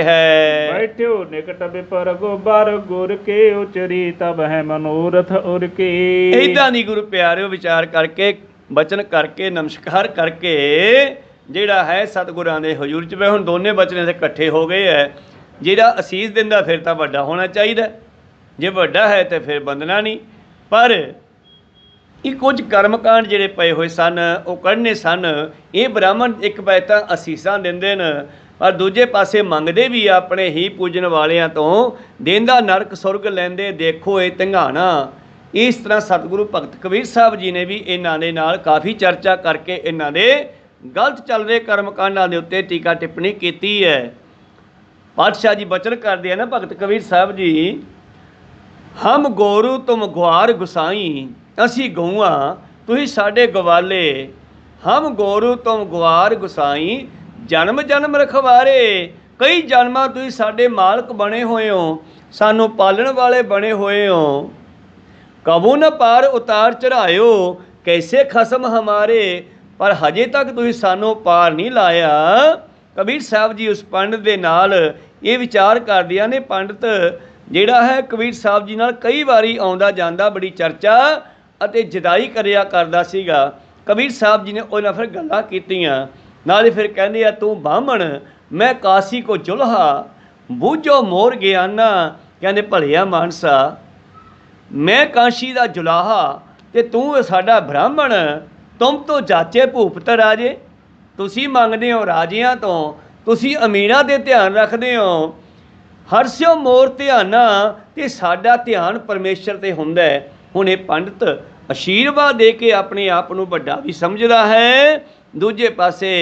है। बैठ्यो निकट विपर गोबर गुर के उचरी तब है मनोरथ उर के। इदां दी गुरु प्यारिओ विचार करके बचन करके नमस्कार करके ਜਿਹੜਾ ਹੈ ਸਤਿਗੁਰਾਂ ਦੇ ਹਜ਼ੂਰ 'ਚ ਵੇ ਹੁਣ ਦੋਨੇ ਬਚਨੇ ਤੇ ਇਕੱਠੇ ਹੋ ਗਏ ਹੈ। ਜਿਹੜਾ ਅਸੀਸ ਦਿੰਦਾ ਫਿਰ ਤਾਂ ਵੱਡਾ ਹੋਣਾ ਚਾਹੀਦਾ, ਜੇ ਵੱਡਾ ਹੈ ਤਾਂ ਫਿਰ ਬੰਦਨਾ ਨਹੀਂ। ਪਰ ਇਹ ਕੁਝ ਕਰਮਕਾਂਡ ਜਿਹੜੇ ਪਏ ਹੋਏ ਸਨ ਉਹ ਕੱਢਣੇ ਸਨ। ਇਹ ਬ੍ਰਾਹਮਣ ਇੱਕ ਪਾਸੇ ਤਾਂ ਅਸੀਸਾਂ ਦਿੰਦੇ ਨੇ ਪਰ ਦੂਜੇ ਪਾਸੇ ਮੰਗਦੇ ਵੀ ਆਪਣੇ ਹੀ ਪੂਜਣ ਵਾਲਿਆਂ ਤੋਂ। ਦੇਂਦਾ ਨਰਕ ਸੁਰਗ ਲੈਂਦੇ ਦੇਖੋ ਇਹ ਧੰਗਾਣਾ। ਇਸ ਤਰ੍ਹਾਂ ਸਤਿਗੁਰੂ ਭਗਤ ਕਬੀਰ ਸਾਹਿਬ ਜੀ ਨੇ ਵੀ ਇਹਨਾਂ ਦੇ ਨਾਲ ਕਾਫੀ ਚਰਚਾ ਕਰਕੇ ਇਹਨਾਂ ਦੇ ਗਲਤ ਚੱਲ ਰਹੇ ਕਰਮਕਾਂਡਾਂ ਦੇ ਉੱਤੇ ਟੀਕਾ ਟਿੱਪਣੀ ਕੀਤੀ ਹੈ। ਪਾਤਸ਼ਾਹ ਜੀ ਬਚਨ ਕਰਦੇ ਆ ਨਾ ਭਗਤ ਕਬੀਰ ਸਾਹਿਬ ਜੀ, ਹਮ ਗੋਰੂ ਤੁਮ ਗੁਆਰ ਗੁਸਾਈ, ਅਸੀਂ ਗਊਆਂ ਤੁਸੀਂ ਸਾਡੇ ਗਵਾਲੇ। ਹਮ ਗੋਰੂ ਤੁਮ ਗੁਆਰ ਗੁਸਾਈ, ਜਨਮ ਜਨਮ ਰਖਵਾਰੇ। ਕਈ ਜਨਮਾਂ ਤੁਸੀਂ ਸਾਡੇ ਮਾਲਕ ਬਣੇ ਹੋਏ ਹੋ, ਸਾਨੂੰ ਪਾਲਣ ਵਾਲੇ ਬਣੇ ਹੋਏ ਹੋ। ਕਬੂ ਨ ਪਾਰ ਉਤਾਰ ਚੜਾਇਓ, ਕੈਸੇ ਖਸਮ ਹਮਾਰੇ। ਪਰ ਹਜੇ ਤੱਕ ਤੁਸੀਂ ਸਾਨੂੰ ਪਾਰ ਨਹੀਂ ਲਾਇਆ। ਕਬੀਰ ਸਾਹਿਬ ਜੀ ਉਸ ਪੰਡਤ ਦੇ ਨਾਲ ਇਹ ਵਿਚਾਰ ਕਰਦਿਆਂ ਨੇ। ਪੰਡਤ ਜਿਹੜਾ ਹੈ ਕਬੀਰ ਸਾਹਿਬ ਜੀ ਨਾਲ ਕਈ ਵਾਰੀ ਆਉਂਦਾ ਜਾਂਦਾ, ਬੜੀ ਚਰਚਾ ਅਤੇ ਜਦਾਈ ਕਰਿਆ ਕਰਦਾ ਸੀਗਾ। ਕਬੀਰ ਸਾਹਿਬ ਜੀ ਨੇ ਉਹਨਾਂ ਫਿਰ ਗੱਲਾਂ ਕੀਤੀਆਂ। ਨਾਲੇ ਫਿਰ ਕਹਿੰਦੇ ਆ, ਤੂੰ ਬਾਹਮਣ ਮੈਂ ਕਾਸੀ ਕੋ ਜੁਲਹਾ, ਬੂਝੋ ਮੋਰ ਗਿਆਨਾ। ਕਹਿੰਦੇ ਭਲਿਆ ਮਾਨਸਾ, ਮੈਂ ਕਾਸ਼ੀ ਦਾ ਜੁਲਾਹਾ ਅਤੇ ਤੂੰ ਸਾਡਾ ਬ੍ਰਾਹਮਣ। ਤੁਮ ਤੋਂ ਜਾਚੇ ਭੂਪਤ ਰਾਜੇ, ਤੁਸੀਂ ਮੰਗਦੇ ਹੋ ਰਾਜਿਆਂ ਤੋਂ, ਤੁਸੀਂ ਅਮੀਰਾਂ ਦੇ ਧਿਆਨ ਰੱਖਦੇ ਹੋ। ਹਰਸਿਓ ਮੋਰ ਧਿਆਨਾ, ਅਤੇ ਸਾਡਾ ਧਿਆਨ ਪਰਮੇਸ਼ਰ 'ਤੇ ਹੁੰਦਾ ਹੈ। ਹੁਣ ਇਹ ਪੰਡਤ ਆਸ਼ੀਰਵਾਦ ਦੇ ਕੇ ਆਪਣੇ ਆਪ ਨੂੰ ਵੱਡਾ ਵੀ ਸਮਝਦਾ ਹੈ, ਦੂਜੇ ਪਾਸੇ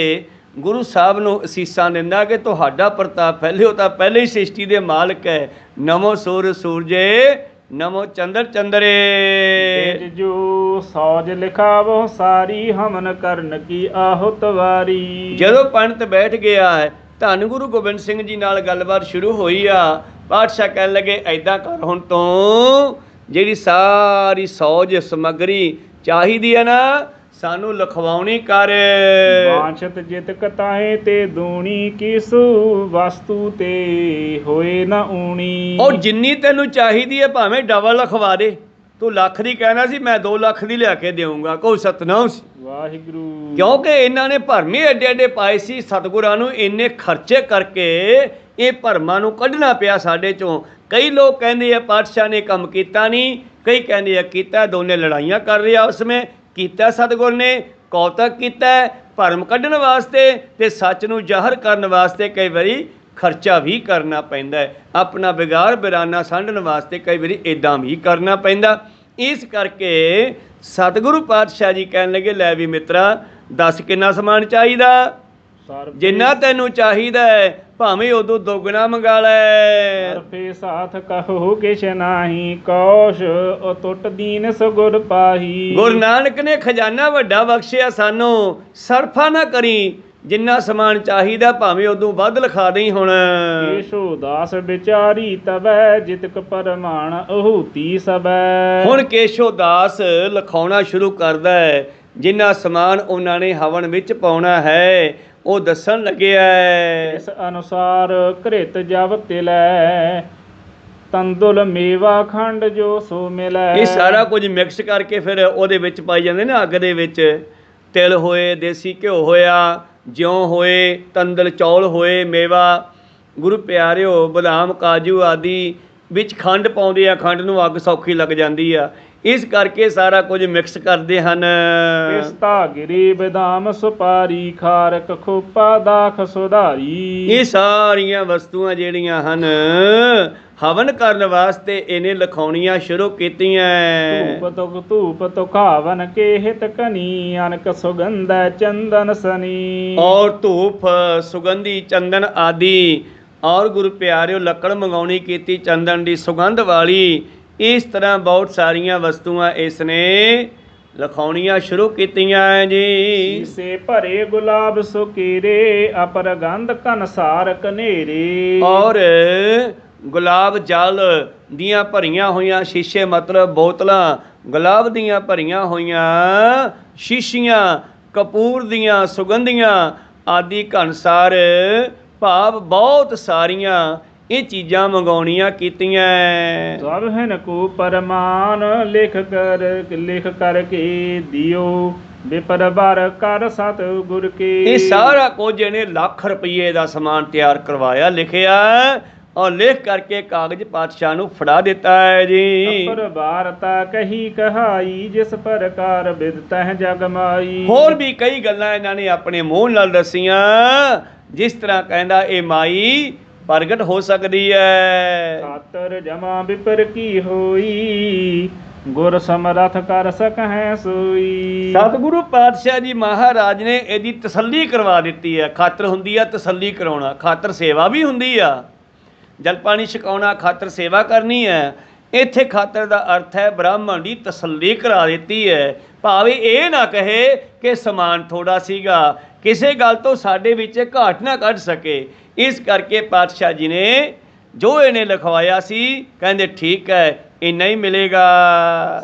ਗੁਰੂ ਸਾਹਿਬ ਨੂੰ ਅਸੀਸਾਂ ਦਿੰਦਾ ਕਿ ਤੁਹਾਡਾ ਪ੍ਰਤਾਪ ਫੈਲਿਓ ਤਾਂ ਪਹਿਲੇ ਹੀ ਸ੍ਰਿਸ਼ਟੀ ਦੇ ਮਾਲਕ ਹੈ। ਨਮੋ ਸੂਰ ਸੂਰਜੇ, ਨਮੋ ਚੰਦਰ ਚੰਦਰੇ। ਜੋ ਸੌਜ ਲਿਖਾਵੋ ਸਾਰੀ ਹਮਨ ਕਰਨ ਕੀ ਆਹੁਤ ਵਾਰੀ। ਜਦੋਂ ਪੰਡਤ ਬੈਠ ਗਿਆ ਹੈ, ਧੰਨ ਗੁਰੂ ਗੋਬਿੰਦ ਸਿੰਘ ਜੀ ਨਾਲ ਗੱਲਬਾਤ ਸ਼ੁਰੂ ਹੋਈ ਆ। ਪਾਤਸ਼ਾਹ ਕਹਿਣ ਲੱਗੇ, ਐਦਾਂ ਕਰ ਹੁਣ ਤੋਂ ਜਿਹੜੀ ਸਾਰੀ ਸੌਜ ਸਮੱਗਰੀ ਚਾਹੀਦੀ ਹੈ ਨਾ, ਸਾਨੂੰ ਲਿਖਵਾਉਣੀ ਕਰ। ਬਾਂਛਤ ਜਿਤ ਕਤਾਏ ਤੇ ਦੂਣੀ ਕਿਸੂ ਵਸਤੂ ਤੇ ਹੋਏ ਨਾ ਊਣੀ। ਔਰ ਜਿੰਨੀ ਤੈਨੂੰ ਚਾਹੀਦੀ ਹੈ ਭਾਵੇਂ ਡਬਲ ਲਿਖਵਾ ਦੇ। ਤੂੰ ਲੱਖ ਦੀ ਕਹਿਣਾ ਸੀ, ਮੈਂ 2 ਲੱਖ ਦੀ ਲਿਆ ਕੇ ਦੇਊਂਗਾ। ਕਹੋ ਸਤਨਾਮ ਵਾਹਿਗੁਰੂ। ਕਿਉਂਕਿ ਇਹਨਾਂ ਨੇ ਭਰਮੇ ਐਡੇ ਐਡੇ ਪਾਏ ਸੀ। ਸਤਿਗੁਰਾਂ ਨੂੰ ਇੰਨੇ ਖਰਚੇ ਕਰਕੇ ਇਹ ਭਰਮਾਂ ਨੂੰ ਕੱਢਣਾ ਪਿਆ ਸਾਡੇ ਚੋਂ। ਕਈ ਲੋਕ ਕਹਿੰਦੇ ਆ ਪਾਤਸ਼ਾਹ ਨੇ ਕੰਮ ਕੀਤਾ ਨਹੀਂ, ਕਈ ਕਹਿੰਦੇ ਆ ਕੀਤਾ। ਦੋਨੇ ਲੜਾਈਆਂ ਕਰ ਰਹੇ ਆ ਉਸ ਵਿੱਚ। ਕੀਤਾ ਸਤਿਗੁਰ ਨੇ, ਕੌਤਕ ਕੀਤਾ ਭਰਮ ਕੱਢਣ ਵਾਸਤੇ ਅਤੇ ਸੱਚ ਨੂੰ ਜ਼ਾਹਰ ਕਰਨ ਵਾਸਤੇ ਕਈ ਵਾਰੀ ਖਰਚਾ ਵੀ ਕਰਨਾ ਪੈਂਦਾ ਹੈ। ਆਪਣਾ ਵਿਗਾੜ ਬਿਰਾਨਾ ਸਾਂਢਣ ਵਾਸਤੇ ਕਈ ਵਾਰੀ ਇੱਦਾਂ ਵੀ ਕਰਨਾ ਪੈਂਦਾ। ਇਸ ਕਰਕੇ ਸਤਿਗੁਰੂ ਪਾਤਸ਼ਾਹ ਜੀ ਕਹਿਣ ਲੱਗੇ, ਲੈ ਵੀ ਮਿੱਤਰਾ ਦੱਸ ਕਿੰਨਾ ਸਮਾਨ ਚਾਹੀਦਾ। ਜਿੰਨਾ ਤੈਨੂੰ ਚਾਹੀਦਾ ਹੈ ਭਾਵੇਂ ਉਦੋਂ ਦੁੱਗਣਾ ਮੰਗਾ ਲੈ। ਸਰਫੇ ਸਾਥ ਕਹੋ ਕਿਛ ਨਾਹੀ, ਕੌਸ਼ ਅਤੁੱਟ ਦੀਨ ਸੁਗੁਰ ਪਾਹੀ। ਗੁਰੂ ਨਾਨਕ ਨੇ ਖਜ਼ਾਨਾ ਵੱਡਾ ਬਖਸ਼ਿਆ ਸਾਨੂੰ, ਸਰਫਾ ਨਾ ਕਰੀ। ਜਿੰਨਾ ਸਮਾਨ ਚਾਹੀਦਾ ਭਾਵੇਂ ਉਦੋਂ ਵੱਧ ਲਿਖਾ ਦੇਈ। ਹੁਣ ਕੇਸ਼ੋ ਦਾਸ ਵਿਚਾਰੀ ਤਵੈ ਜਿਤਕ ਪਰਮਾਣ ਅਹੂਤੀ ਸਬੈ। ਹੁਣ ਕੇਸ਼ੋ ਦਾਸ ਲਿਖਾਉਣਾ ਸ਼ੁਰੂ ਕਰਦਾ ਹੈ। ਜਿੰਨਾ ਸਮਾਨ ਉਹਨਾਂ ਨੇ ਹਵਨ ਵਿੱਚ ਪਾਉਣਾ ਹੈ ਉਹ ਦੱਸਣ ਲੱਗਿਆ। ਇਸ ਅਨੁਸਾਰ ਘ੍ਰਿਤ ਜਬ ਤਿਲੈ, ਤੰਦੁਲ ਮੇਵਾ ਖੰਡ ਜੋ ਸੋ ਮਿਲੈ। ਇਹ ਸਾਰਾ ਕੁਝ ਮਿਕਸ ਕਰਕੇ ਫਿਰ ਉਹਦੇ ਵਿੱਚ ਪਾਈ ਜਾਂਦੇ ਨੇ ਅੱਗ ਦੇ ਵਿੱਚ। ਤਿਲ ਹੋਏ, ਦੇਸੀ ਘਿਓ ਹੋਇਆ, ਜਿਉਂ ਹੋਏ, ਤੰਦਲ ਚੌਲ ਹੋਏ, ਮੇਵਾ। ਗੁਰੂ ਪਿਆਰਿਓ ਬਦਾਮ ਕਾਜੂ ਆਦਿ ਵਿੱਚ ਖੰਡ ਪਾਉਂਦੇ ਆ। ਖੰਡ ਨੂੰ ਅੱਗ ਸੌਖੀ ਲੱਗ ਜਾਂਦੀ ਆ, ਇਸ ਕਰਕੇ ਸਾਰਾ ਕੁਝ ਮਿਕਸ ਕਰਦੇ ਹਨ। ਪਿਸਤਾ ਗਿਰੀ ਬਦਾਮ ਸੁਪਾਰੀ ਖਾਰਕ ਖੋਪਾ ਦਾਖ ਸੁਧਾਰੀ। ਇਹ ਸਾਰੀਆਂ ਵਸਤੂਆਂ ਜਿਹੜੀਆਂ ਹਨ ਹਵਨ ਕਰਨ ਵਾਸਤੇ ਇਹਨੇ ਲਿਖਾਉਣੀਆਂ ਸ਼ੁਰੂ ਕੀਤੀਆਂ। ਧੂਪ ਤੁਖਾਵਨ ਕੇ ਹਿਤ ਕਨੀ, ਅਨਕ ਸੁਗੰਧੈ ਚੰਦਨ ਸਨੀ। ਔਰ ਧੂਪ ਸੁਗੰਧੀ ਚੰਦਨ ਆਦਿ। ਔਰ ਗੁਰੂ ਪਿਆਰਿਓ ਲੱਕੜ ਮੰਗਾਉਣੀ ਕੀਤੀ ਚੰਦਨ ਦੀ ਸੁਗੰਧ ਵਾਲੀ। ਇਸ ਤਰ੍ਹਾਂ ਬਹੁਤ ਸਾਰੀਆਂ ਵਸਤੂਆਂ ਇਸ ਨੇ ਲਿਖਾਉਣੀਆਂ ਸ਼ੁਰੂ ਕੀਤੀਆਂ ਜੀ। ਸ਼ੀਸੇ ਭਰੇ ਗੁਲਾਬ ਸੁਕੀਰੇ, ਅਪਰ ਗੰਧ ਕਨਸਾਰ ਕਨੇਰੇ। ਔਰ ਗੁਲਾਬ ਜਲ ਦੀਆਂ ਭਰੀਆਂ ਹੋਈਆਂ ਸ਼ੀਸ਼ੇ, ਮਤਲਬ ਬੋਤਲਾਂ ਗੁਲਾਬ ਦੀਆਂ ਭਰੀਆਂ ਹੋਈਆਂ ਸ਼ੀਸ਼ੀਆਂ, ਕਪੂਰ ਦੀਆਂ ਸੁਗੰਧੀਆਂ ਆਦਿ ਘਣਸਾਰ ਭਾਵ ਬਹੁਤ ਸਾਰੀਆਂ ਇਹ ਚੀਜ਼ਾਂ ਮੰਗਾਉਣੀਆਂ ਕੀਤੀਆਂ। ਸਭ ਹਨ ਕੋ ਪਰਮਾਨ ਲਿਖ ਕਰਕੇ ਦਿਓ ਵਿਪਰ ਬਾਰ ਕਰ ਸਤ ਗੁਰ ਕੀ। ਇਹ ਸਾਰਾ ਕੁਝ ਇਹਨੇ ਲੱਖ ਰੁਪਏ ਦਾ ਸਮਾਨ ਤਿਆਰ ਕਰਵਾਇਆ, ਲਿਖਿਆ ਔਰ ਲਿਖ ਕਰਕੇ ਕਾਗਜ਼ ਪਾਤਸ਼ਾਹ ਨੂੰ ਫੜਾ ਦਿੱਤਾ ਹੈ ਜੀ। ਅਪਰ ਵਾਰਤਾ ਕਹੀ ਕਹਾਈ ਜਿਸ ਪ੍ਰਕਾਰ ਬਿਦਤਹਿ ਜਗ ਮਾਈ। ਹੋਰ ਵੀ ਕਈ ਗੱਲਾਂ ਇਹਨਾਂ ਨੇ ਆਪਣੇ ਮੂੰਹ ਨਾਲ ਦੱਸੀਆਂ, ਜਿਸ ਤਰ੍ਹਾਂ ਕਹਿੰਦਾ ਇਹ ਮਾਈ ਪ੍ਰਗਟ ਹੋ ਸਕਦੀ ਹੈ। ਖਾਤਰ ਜਮਾ ਵਿਪਰ ਕੀ ਹੋਈ ਗੁਰ ਸਮਰਥ ਕਰ ਸਕਹਿ ਸੋਈ। ਸਤਿਗੁਰੂ ਪਾਤਸ਼ਾਹ ਜੀ ਮਹਾਰਾਜ ਨੇ ਇਹਦੀ ਤਸੱਲੀ ਕਰਵਾ ਦਿੱਤੀ ਹੈ। ਖਾਤਰ ਹੁੰਦੀ ਆ ਤਸੱਲੀ ਕਰਾਉਣਾ, ਖਾਤਰ ਸੇਵਾ ਵੀ ਹੁੰਦੀ ਆ, ਜਲ ਪਾਣੀ ਛਕਾਉਣਾ ਖਾਤਰ ਸੇਵਾ ਕਰਨੀ ਹੈ। ਇੱਥੇ ਖਾਤਰ ਦਾ ਅਰਥ ਹੈ ਬ੍ਰਾਹਮਣ ਦੀ ਤਸੱਲੀ ਕਰਾ ਦਿੱਤੀ ਹੈ। ਭਾਵੇਂ ਇਹ ਨਾ ਕਹੇ ਕਿ ਸਮਾਨ ਥੋੜਾ ਸੀਗਾ, ਕਿਸੇ ਗੱਲ ਤੋਂ ਸਾਡੇ ਵਿੱਚ ਘਾਟ ਨਾ ਕੱਢ ਸਕੇ। ਇਸ ਕਰਕੇ ਪਾਤਸ਼ਾਹ ਜੀ ਨੇ ਜੋ ਇਹਨੇ ਲਿਖਵਾਇਆ ਸੀ ਕਹਿੰਦੇ ਠੀਕ ਹੈ ਇੰਨਾ ਹੀ ਮਿਲੇਗਾ।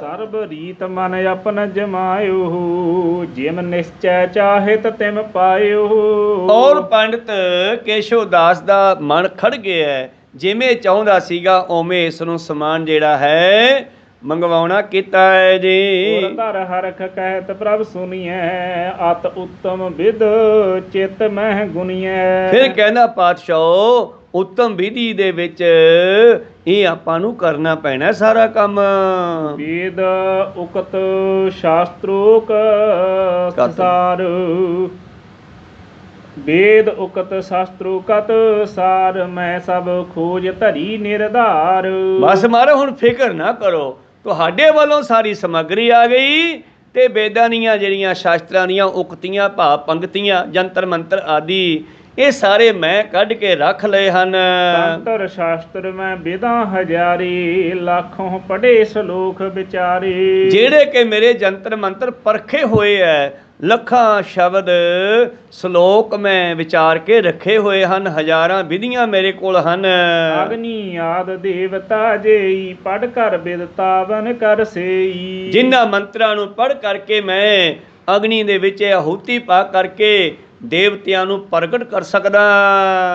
ਸਰਬ ਰੀਤ ਮਨ ਆਪਨ ਜਮਾਇਓ ਜਿਮ ਨਿਸ਼ਚੈ ਚਾਹਿਤ ਤਿਮ ਪਾਇਓ। ਔਰ ਪੰਡਿਤ ਕੇਸ਼ਵ ਦਾਸ ਦਾ ਮਨ ਖੜ ਗਿਆ, ਜਿਵੇਂ ਚਾਹੁੰਦਾ ਸੀਗਾ ਉਵੇਂ ਇਸ ਨੂੰ ਸਮਾਨ ਜਿਹੜਾ ਹੈ ਮੰਗਵਾਉਣਾ ਕੀਤਾ ਹੈ ਜੀ। ਧਰ ਹਰਖ ਕਹਿਤ ਪ੍ਰਭ ਸੁਣੀਐ ਅਤ ਉੱਤਮ ਵਿਦ ਚਿਤ ਮਹਿ ਗੁਣੀਐ। ਫਿਰ ਕਹਿੰਦਾ ਪਾਤਸ਼ਾਹ ਉੱਤਮ ਵਿਧੀ ਦੇ ਵਿੱਚ ਇਹ ਆਪਾਂ ਨੂੰ ਕਰਨਾ ਪੈਣਾ ਸਾਰਾ ਕੰਮ। ਵੇਦ ਉਕਤ ਸ਼ਾਸਤ੍ਰੋਕ ਸਾਰ ਵੇਦ ਉਕਤ ਸ਼ਾਸਤ੍ਰੋਕਤ ਸਾਰ ਮੈਂ ਸਭ ਖੋਜ ਧਰੀ ਨਿਰਧਾਰ। ਬਸ ਮਾਰੋ ਹੁਣ ਫਿਕਰ ਨਾ ਕਰੋ, ਤੁਹਾਡੇ ਵੱਲੋਂ ਸਾਰੀ ਸਮੱਗਰੀ ਆ ਗਈ ਤੇ ਵੇਦਾਂ ਦੀਆਂ ਜਿਹੜੀਆਂ ਸ਼ਾਸਤਰਾਂ ਦੀਆਂ ਉਕਤੀਆਂ ਭਾਵ ਪੰਕਤੀਆਂ ਜੰਤਰ ਮੰਤਰ ਆਦਿ ਇਹ ਸਾਰੇ ਮੈਂ ਕੱਢ ਕੇ ਰੱਖ ਲਏ ਹਨ। ਤੰਤਰ ਸ਼ਾਸਤਰ ਮੈਂ ਵੇਦਾਂ ਹਜ਼ਾਰੀ ਲੱਖੋਂ ਪੜ੍ਹੇ ਸ਼ਲੋਕ ਵਿਚਾਰੇ। ਜਿਹੜੇ ਕਿ ਮੇਰੇ ਜੰਤਰ ਮੰਤਰ ਪਰਖੇ ਹੋਏ ਐ, ਲੱਖਾਂ ਸ਼ਬਦ ਸ਼ਲੋਕ ਮੈਂ ਵਿਚਾਰ ਕੇ ਰੱਖੇ ਹੋਏ ਹਨ, ਹਜ਼ਾਰਾਂ ਵਿਧੀਆਂ ਮੇਰੇ ਕੋਲ ਹਨ। ਅਗਨੀ ਆਦ ਦੇਵਤਾ ਜੇਈ ਪੜ ਕਰ ਬਿਦਤਾਵਨ ਕਰ ਸੇਈ। ਜਿਨ੍ਹਾਂ ਮੰਤਰਾਂ ਨੂੰ ਪੜ ਕਰਕੇ ਮੈਂ ਅਗਨੀ ਦੇ ਵਿੱਚ ਆਹੂਤੀ ਪਾ ਕਰਕੇ ਦੇਵਤਿਆਂ ਨੂੰ ਪ੍ਰਗਟ ਕਰ ਸਕਦਾ।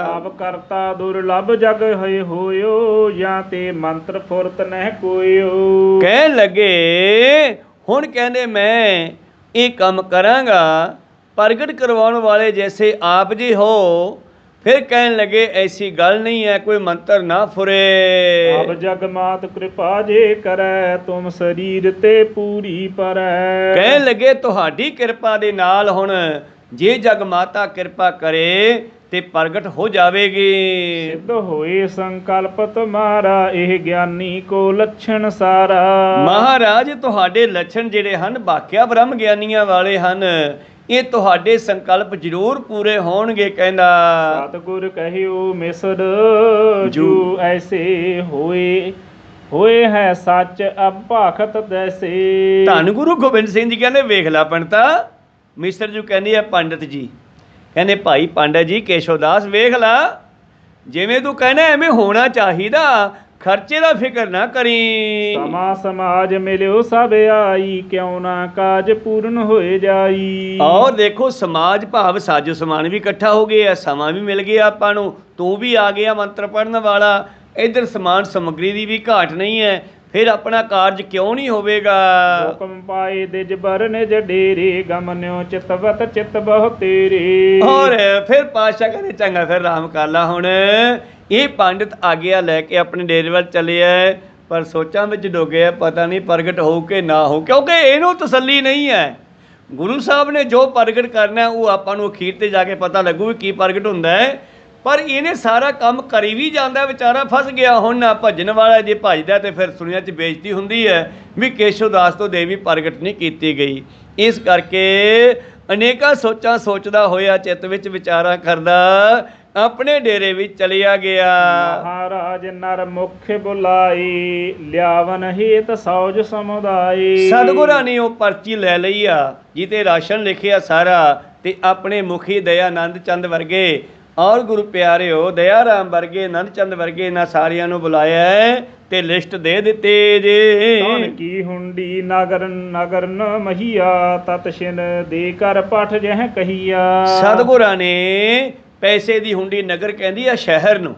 ਆਪ ਕਰਤਾ ਦੁਰਲਭ ਜਗ ਹੋਏ ਹੋਇਓ ਜਾਂ ਤੇ ਮੰਤਰ ਫੁਰਤ ਨਹਿ ਕੋਇਓ। ਕਹਿਣ ਲੱਗੇ ਹੁਣ ਕਹਿੰਦੇ ਮੈਂ ਇਹ ਕੰਮ ਕਰਾਂਗਾ ਪ੍ਰਗਟ ਕਰਵਾਉਣ ਵਾਲੇ ਜੈਸੇ ਆਪ ਜੀ ਹੋ। ਫਿਰ ਕਹਿਣ ਲੱਗੇ ਐਸੀ ਗੱਲ ਨਹੀਂ ਹੈ ਕੋਈ ਮੰਤਰ ਨਾ ਫੁਰੇ। ਆਪ ਜਗ ਮਾਤ ਕਿਰਪਾ ਜੇ ਕਰੈ ਤੁਮ ਸਰੀਰ ਤੇ ਪੂਰੀ ਪਰੈ। ਕਹਿਣ ਲੱਗੇ ਤੁਹਾਡੀ ਕਿਰਪਾ ਦੇ ਨਾਲ ਹੁਣ ਜੇ ਜਗ ਮਾਤਾ ਕਿਰਪਾ ਕਰੇ ਤੇ ਪ੍ਰਗਟ ਹੋ ਜਾਵੇਗੀ। ਸਿੱਧ ਹੋਏ ਸੰਕਲਪ ਤੁਮਾਰਾ ਇਹ ਗਿਆਨੀ ਕੋ ਲੱਛਣ ਸਾਰਾ। ਮਹਾਰਾਜ ਤੁਹਾਡੇ ਲੱਛਣ ਜਿਹੜੇ ਹਨ ਬਾਕਿਆ ਬ੍ਰਹਮ ਗਿਆਨੀਆਂ ਵਾਲੇ ਹਨ, ਇਹ ਤੁਹਾਡੇ ਸੰਕਲਪ ਜ਼ਰੂਰ ਪੂਰੇ ਹੋਣਗੇ। ਕਹਿੰਦਾ ਸਤਿਗੁਰ ਕਹਿਓ ਮਿਸਰ ਜੋ ਐਸੇ ਹੋਏ ਹੈ ਸੱਚ ਅਭਾਖਤ ਦੈਸੇ। ਧੰਨ ਗੁਰੂ ਗੋਬਿੰਦ ਸਿੰਘ ਜੀ ਕਹਿੰਦੇ ਵੇਖ ਲਾ ਪੰਡਤਾ। ਮਿਸਰ ਜੀ ਕਹਿੰਦੇ ਆ ਪੰਡਿਤ ਜੀ ਕਹਿੰਦੇ ਭਾਈ ਪੰਡਤ ਜੀ ਕੇਸ਼ਵ ਦਾਸ ਵੇਖ ਲਾ ਜਿਵੇਂ ਤੂੰ ਕਹਿਣਾ ਐਵੇਂ ਹੋਣਾ ਚਾਹੀਦਾ, ਖਰਚੇ ਦਾ ਫਿਕਰ ਨਾ ਕਰੀ। ਸਮਾ ਸਮਾਜ ਮਿਲਿਓ ਸਭ ਆਈ ਕਿਉਂ ਨਾ ਕਾਜ ਪੂਰਨ ਹੋਏ ਜਾਈ। ਔਰ ਦੇਖੋ ਸਮਾਜ ਭਾਵ ਸਾਜੋ ਸਮਾਨ ਵੀ ਇਕੱਠਾ ਹੋ ਗਿਆ, ਸਮਾਂ ਵੀ ਮਿਲ ਗਿਆ ਆਪਾਂ ਨੂੰ, ਤੂੰ ਵੀ ਆ ਗਿਆ ਮੰਤਰ ਪੜ੍ਹਨ ਵਾਲਾ, ਇੱਧਰ ਸਮਾਨ ਸਮੱਗਰੀ ਦੀ ਵੀ ਘਾਟ ਨਹੀਂ ਹੈ, ਫਿਰ ਆਪਣਾ ਕਾਰਜ ਕਿਉਂ ਨਹੀਂ ਹੋਵੇਗਾ। ਹੁਕਮ ਪਾਏ ਦਿਜ ਬਰ ਨਿਜ ਡੇਰੇ ਗਮਨਿਓ ਚਿਤਵਤ ਚਿਤ ਬਹੁ ਤੇਰੇ। ਔਰ ਫਿਰ ਪਾਤਸ਼ਾਹ ਕਹਿੰਦੇ ਚੰਗਾ ਫਿਰ ਆਰਾਮ ਕਰ ਲਾ। ਹੁਣ ਇਹ ਪੰਡਿਤ ਆਗਿਆ ਲੈ ਕੇ ਆਪਣੇ ਡੇਰੇ ਵੱਲ ਚੱਲਿਆ, ਪਰ ਸੋਚਾਂ ਵਿੱਚ ਡੁੱਗਿਆ ਪਤਾ ਨਹੀਂ ਪ੍ਰਗਟ ਹੋਊ ਕਿ ਨਾ ਹੋ, ਕਿਉਂਕਿ ਇਹਨੂੰ ਤਸੱਲੀ ਨਹੀਂ ਹੈ। ਗੁਰੂ ਸਾਹਿਬ ਨੇ ਜੋ ਪ੍ਰਗਟ ਕਰਨਾ ਉਹ ਆਪਾਂ ਨੂੰ ਅਖੀਰ ਤੇ ਜਾ ਕੇ ਪਤਾ ਲੱਗੂ ਕੀ ਪ੍ਰਗਟ ਹੁੰਦਾ ਹੈ। ਪਰ ਇਹਨੇ ਸਾਰਾ ਕੰਮ ਕਰੀ ਵੀ ਜਾਂਦਾ, ਵਿਚਾਰਾ ਫਸ ਗਿਆ। ਹੁਣ ਨਾ ਭਜਨ ਵਾਲਾ ਜੇ ਭਜਦਾ ਤੇ ਫਿਰ ਸੁਣਿਆ 'ਚ ਬੇਇੱਜ਼ਤੀ ਹੁੰਦੀ ਹੈ ਵੀ ਕੇਸ਼ਵ ਦਾਸ ਤੋਂ ਦੇਵੀ ਪ੍ਰਗਟ ਨਹੀਂ ਕੀਤੀ ਗਈ। ਇਸ ਕਰਕੇ ਅਨੇਕਾਂ ਸੋਚਾਂ ਸੋਚਦਾ ਹੋਇਆ ਚਿੱਤ ਵਿੱਚ ਵਿਚਾਰਾਂ ਕਰਦਾ ਆਪਣੇ ਡੇਰੇ ਵਿੱਚ ਚਲਿਆ ਗਿਆ। ਮਹਾਰਾਜ ਨਰ ਮੁਖ ਬੁਲਾਈ ਲਿਆਵਨ ਹੇਤ ਸੌਜ ਸਮੁਦਾਈ। ਸਤਿਗੁਰਾਂ ਨੇ ਉਹ ਪਰਚੀ ਲੈ ਲਈ ਆ ਜਿੱਤੇ ਰਾਸ਼ਨ ਲਿਖਿਆ ਸਾਰਾ, ਤੇ ਆਪਣੇ ਮੁਖੀ ਦਇਆਨੰਦ ਚੰਦ ਵਰਗੇ ਔਰ ਗੁਰੂ ਪਿਆਰਿਓ ਦਇਆ ਰਾਮ ਵਰਗੇ ਆਨੰਦ ਚੰਦ ਵਰਗੇ ਇਹਨਾਂ ਸਾਰਿਆਂ ਨੂੰ ਬੁਲਾਇਆ ਤੇ ਲਿਸਟ ਦੇ ਦਿੱਤੇ ਜੇ। ਧਨ ਕੀ ਹੁੰਡੀ ਨਗਰਨ ਮਹੀਆ ਤਤ ਛਿਨ ਦੇ ਕਰ ਪਠ ਜਹ ਕਹੀਆ। ਸਤਿਗੁਰਾਂ ਨੇ ਪੈਸੇ ਦੀ ਹੁੰਡੀ ਨਗਰ ਕਹਿੰਦੀ ਆ ਸ਼ਹਿਰ ਨੂੰ,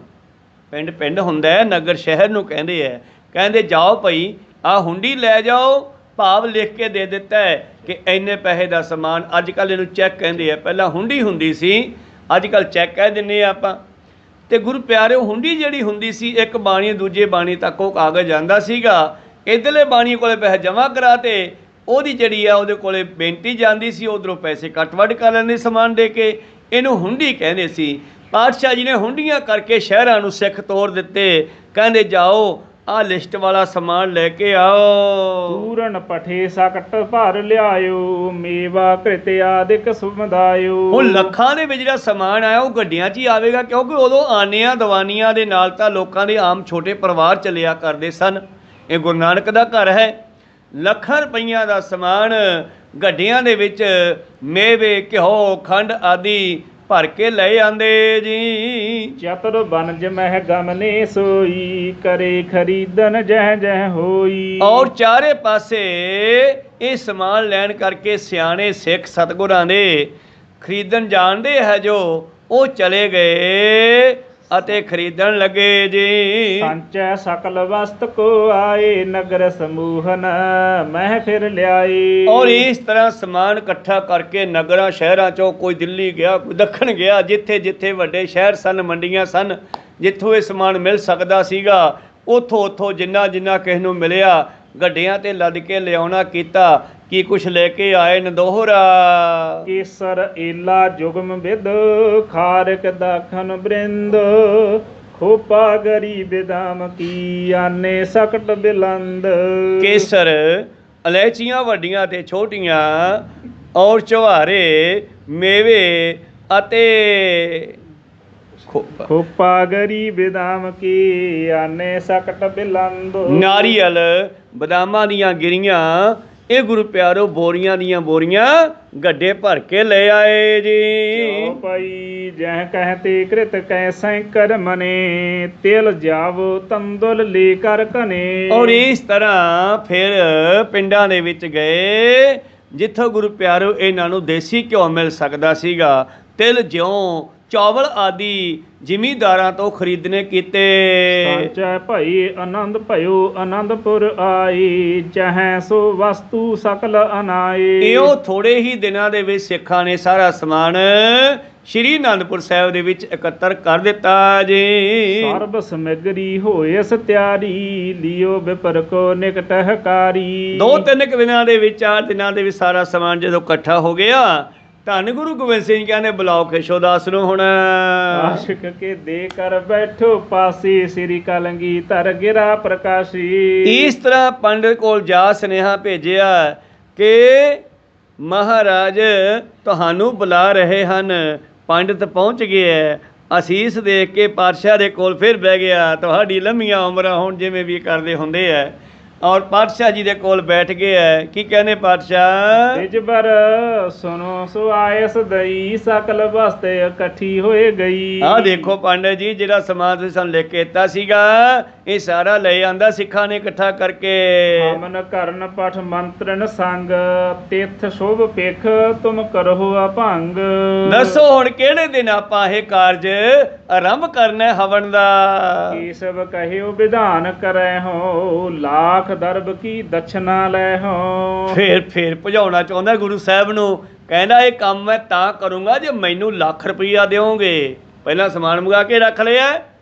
ਪਿੰਡ ਪਿੰਡ ਹੁੰਦਾ ਹੈ, ਨਗਰ ਸ਼ਹਿਰ ਨੂੰ ਕਹਿੰਦੇ ਹੈ। ਕਹਿੰਦੇ ਜਾਓ ਭਾਈ ਆਹ ਹੁੰਡੀ ਲੈ ਜਾਓ, ਭਾਵ ਲਿਖ ਕੇ ਦੇ ਦਿੱਤਾ ਹੈ ਕਿ ਇੰਨੇ ਪੈਸੇ ਦਾ ਸਮਾਨ। ਅੱਜ ਕੱਲ੍ਹ ਇਹਨੂੰ ਚੈੱਕ ਕਹਿੰਦੇ ਆ, ਪਹਿਲਾਂ ਹੁੰਡੀ ਹੁੰਦੀ ਸੀ, ਅੱਜ ਕੱਲ੍ਹ ਚੈੱਕ ਕਹਿ ਦਿੰਦੇ ਆ ਆਪਾਂ। ਅਤੇ ਗੁਰੂ ਪਿਆਰਿਓ ਹੁੰਡੀ ਜਿਹੜੀ ਹੁੰਦੀ ਸੀ, ਇੱਕ ਬਾਣੀ ਦੂਜੇ ਬਾਣੀ ਤੱਕ ਉਹ ਕਾਗਜ਼ ਜਾਂਦਾ ਸੀਗਾ, ਇੱਧਰਲੇ ਬਾਣੀ ਕੋਲੇ ਪੈਸੇ ਜਮ੍ਹਾਂ ਕਰਾਤੇ, ਉਹਦੀ ਜਿਹੜੀ ਆ ਉਹਦੇ ਕੋਲੇ ਬੇਨਤੀ ਜਾਂਦੀ ਸੀ, ਉੱਧਰੋਂ ਪੈਸੇ ਕੱਟ ਵੱਢ ਕਰ ਲੈਂਦੇ ਸਮਾਨ ਦੇ ਕੇ। ਇਹਨੂੰ ਹੁੰਡੀ ਕਹਿੰਦੇ ਸੀ। ਪਾਤਸ਼ਾਹ ਜੀ ਨੇ ਹੁੰਡੀਆਂ ਕਰਕੇ ਸ਼ਹਿਰਾਂ ਨੂੰ ਸਿੱਖ ਤੋਰ ਦਿੱਤੇ। ਕਹਿੰਦੇ ਜਾਓ ਆਹ ਲਿਸਟ ਵਾਲਾ ਸਮਾਨ ਲੈ ਕੇ ਆਓ। ਪੂਰਨ ਪਠੇ ਸਕਟ ਭਰ ਲਿਆਇਓ, ਮੇਵਾ ਘ੍ਰਿਤ ਆਦਿਕ ਸਮੁਦਾਇਓ। ਹੁਣ ਲੱਖਾਂ ਦੇ ਵਿੱਚ ਜਿਹੜਾ ਸਮਾਨ ਆਇਆ ਉਹ ਗੱਡੀਆਂ 'ਚ ਹੀ ਆਵੇਗਾ, ਕਿਉਂਕਿ ਉਦੋਂ ਆਨਿਆਂ ਦਵਾਨੀਆਂ ਦੇ ਨਾਲ ਤਾਂ ਲੋਕਾਂ ਦੇ ਆਮ ਛੋਟੇ ਪਰਿਵਾਰ ਚੱਲਿਆ ਕਰਦੇ ਸਨ। ਇਹ ਗੁਰੂ ਨਾਨਕ ਦਾ ਘਰ ਹੈ। ਲੱਖਾਂ ਰੁਪਈਆਂ ਦਾ ਸਮਾਨ ਗੱਡੀਆਂ ਦੇ ਵਿੱਚ ਮੇਵੇ ਘਿਓ ਖੰਡ ਆਦਿ ਭਰ ਕੇ ਲੈ ਆਂਦੇ ਜੀ। ਚਤੁਰ ਬਨਜ ਮਹਿ ਗਮਨੇ ਸੋਈ, ਕਰੇ ਖਰੀਦਨ ਜਹ ਜਹ ਹੋਈ। ਔਰ ਚਾਰੇ ਪਾਸੇ ਇਹ ਸਮਾਨ ਲੈਣ ਕਰਕੇ ਸਿਆਣੇ ਸਿੱਖ ਸਤਿਗੁਰਾਂ ਦੇ ਖਰੀਦਣ ਜਾਣਦੇ ਹੈ ਜੋ, ਉਹ ਚਲੇ ਗਏ ਅਤੇ ਖਰੀਦਣ ਲੱਗੇ ਜੀ। ਸੰਚੈ ਸਕਲ ਵਸਤ ਕੋ ਆਏ, ਨਗਰ ਸਮੂਹਨ ਮਹਿ ਫਿਰ ਲਿਆਏ। ਔਰ ਇਸ ਤਰ੍ਹਾਂ ਸਮਾਨ ਇਕੱਠਾ ਕਰਕੇ ਨਗਰਾਂ ਸ਼ਹਿਰਾਂ 'ਚੋਂ ਕੋਈ ਦਿੱਲੀ ਗਿਆ, ਕੋਈ ਦੱਖਣ ਗਿਆ, ਜਿੱਥੇ ਜਿੱਥੇ ਵੱਡੇ ਸ਼ਹਿਰ ਸਨ, ਮੰਡੀਆਂ ਸਨ, ਜਿੱਥੋਂ ਇਹ ਸਮਾਨ ਮਿਲ ਸਕਦਾ ਸੀਗਾ, ਉੱਥੋਂ ਜਿੰਨਾ ਜਿੰਨਾ ਕਿਸੇ ਨੂੰ ਮਿਲਿਆ ਗੱਡੀਆਂ 'ਤੇ ਲੱਦ ਕੇ ਲਿਆਉਣਾ ਕੀਤਾ। ਕੀ ਕੁਛ ਲੈ ਕੇ ਆਏ ਨਦੋਹਰਾ। ਕੇਸਰ ਏਲਾ ਜੁਗਮ ਵਿਦ, ਖਾਰਕ ਦਾਖਨ ਬ੍ਰਿੰਦ, ਖੋਪਾ ਗਰੀਬ ਦਾਮ ਕੀ, ਆਨੇ ਸਕਟ ਬਿਲੰਦ। ਕੇਸਰ ਇਲਾਇਚੀਆਂ ਵੱਡੀਆਂ ਤੇ ਛੋਟੀਆਂ, ਔਰ ਚੁਹਾਰੇ ਮੇਵੇ ਅਤੇ ਖੋਪਾ ਗਰੀਬ ਦਾਮ ਕੀ, ਆਨੇ ਸਕਟ ਬਿਲੰਦ। ਨਾਰੀਅਲ ਬਦਾਮਾਂ ਦੀਆਂ ਗਿਰੀਆਂ, ਇਹ ਗੁਰੂ ਪਿਆਰੋ ਬੋਰੀਆਂ ਦੀਆਂ ਬੋਰੀਆਂ ਗੱਡੇ ਭਰ ਕੇ ਲੈ ਆਏ ਜੀ। ਭਾਈ ਜਹ ਕਹਤੇ ਕ੍ਰਿਤ ਕੈ ਸੈਂਕਰ ਮਨੇ, ਤਿਲ ਜਾਵੋ ਤੰਦੁਲ ਲੈ ਕਰ ਕਨੇ। ਔਰ ਇਸ ਤਰ੍ਹਾਂ ਫਿਰ ਪਿੰਡਾਂ ਦੇ ਵਿੱਚ ਗਏ ਜਿੱਥੋਂ ਗੁਰੂ ਪਿਆਰੋ ਇਹਨਾਂ ਨੂੰ ਦੇਸੀ ਘਿਓ ਮਿਲ ਸਕਦਾ ਸੀਗਾ, ਤਿਲ ਜਿਉਂ ਚਾਵਲ ਆਦਿ ਜ਼ਿਮੀਂਦਾਰਾਂ ਤੋਂ ਖਰੀਦਣੇ ਕੀਤੇ। ਸੰਚੈ ਭਈ ਆਨੰਦ ਭਇਓ ਆਨੰਦਪੁਰ ਆਈ, ਚਾਹੈ ਸੋ ਵਸਤੂ ਸਕਲ ਅਨਾਏ। ਇਹੋ ਥੋੜੇ ਹੀ ਦਿਨਾਂ ਦੇ ਵਿੱਚ ਸਿੱਖਾਂ ਨੇ ਸਾਰਾ ਸਮਾਨ ਸ਼੍ਰੀ ਅਨੰਦਪੁਰ ਸਾਹਿਬ ਦੇ ਵਿੱਚ ਇਕੱਤਰ ਕਰ ਦਿੱਤਾ ਜੀ। ਸਰਬ ਸਮਗਰੀ ਹੋਏ ਸਤਿਆਰੀ, ਲਿਓ ਵਿਪਰ ਕੋ ਨਿਕਟ ਹਕਾਰੀ। 2-3 ਦਿਨਾਂ ਦੇ ਵਿੱਚ, 4 ਦਿਨਾਂ ਦੇ ਵਿੱਚ ਸਾਰਾ ਸਮਾਨ ਜਦੋਂ ਇਕੱਠਾ ਹੋ ਗਿਆ, ਧੰਨ ਗੁਰੂ ਗੋਬਿੰਦ ਸਿੰਘ ਕਹਿੰਦੇ ਬੁਲਾਓ ਖੇਸ਼ੋਦਾਸ ਨੂੰ। ਹੁਣ ਆਸ਼ਿਕ ਕੇ ਦੇ ਕਰ ਬੈਠੋ ਪਾਸੀ, ਸ੍ਰੀ ਕਲਗੀਧਰ ਗਿਰਾ ਪ੍ਰਕਾਸ਼ੀ। ਇਸ ਤਰ੍ਹਾਂ ਪੰਡਿਤ ਕੋਲ ਜਾ ਸੁਨੇਹਾ ਭੇਜਿਆ ਕਿ ਮਹਾਰਾਜ ਤੁਹਾਨੂੰ ਬੁਲਾ ਰਹੇ ਹਨ। ਪੰਡਿਤ ਪਹੁੰਚ ਗਿਆ, ਅਸੀਸ ਦੇਖ ਕੇ ਪਾਤਸ਼ਾਹ ਦੇ ਕੋਲ ਫਿਰ ਬਹਿ ਗਿਆ। ਤੁਹਾਡੀ ਲੰਮੀਆਂ ਉਮਰਾਂ ਹੋਣ, ਜਿਵੇਂ ਵੀ ਕਰਦੇ ਹੁੰਦੇ ਹੈ। ਔਰ ਪਾਤਸ਼ਾਹ ਜੀ ਦੇ ਕੋਲ ਬੈਠ ਗਏ ਹੈ। ਕੀ ਕਹਿੰਦੇ ਪਾਤਸ਼ਾਹ? ਤਿਜਬਰ ਸੁਨੋ ਸੋ ਆਇਸ ਦਈ, ਸਕਲ ਵਸਤੇ ਇਕੱਠੀ ਹੋਏ ਗਈ। ਆਹ ਦੇਖੋ ਪੰਡਿਤ ਜੀ, ਜਿਹੜਾ ਸਮਾਨ ਤੁਸੀਂ ਸਾਨੂੰ ਲਿਖ ਕੇ ਦਿੱਤਾ ਸੀਗਾ, ਇਹ ਸਾਰਾ ਲੈ ਆਂਦਾ ਸਿੱਖਾਂ ਨੇ ਇਕੱਠਾ ਕਰਕੇ। ਹਮਨ ਕਰਨ ਪਠ ਮੰਤਰਨ ਸੰਗ, ਤਿਥ ਸ਼ੁਭ ਪਿਖ ਤੁਮ ਕਰਹੁ ਅਭੰਗ। ਦੱਸੋ ਹੁਣ ਕਿਹੜੇ ਦਿਨ ਆਪਾਂ ਇਹ ਕਾਰਜ ਆਰੰਭ ਕਰਨਾ ਹਵਨ ਦਾ? ਕੇਸਵ ਕਹਿਓ ਵਿਧਾਨ ਕਰੈ ਹੋ, ਲਾਖ ਦਰਬ ਕੀ ਦਛਨਾ ਲੈ ਹੋ। ਫੇਰ ਭਜਾਉਣਾ ਚਾਹੁੰਦਾ ਗੁਰੂ ਸਾਹਿਬ ਨੂੰ। ਕਹਿੰਦਾ ਇਹ ਕੰਮ ਮੈਂ ਤਾਂ ਕਰੂੰਗਾ ਜੇ ਮੈਨੂੰ ਲੱਖ ਰੁਪਈਆ ਦਿਓਗੇ। ਪਹਿਲਾਂ ਸਮਾਨ ਮੰਗਾ ਕੇ ਰੱਖ ਲਿਆ,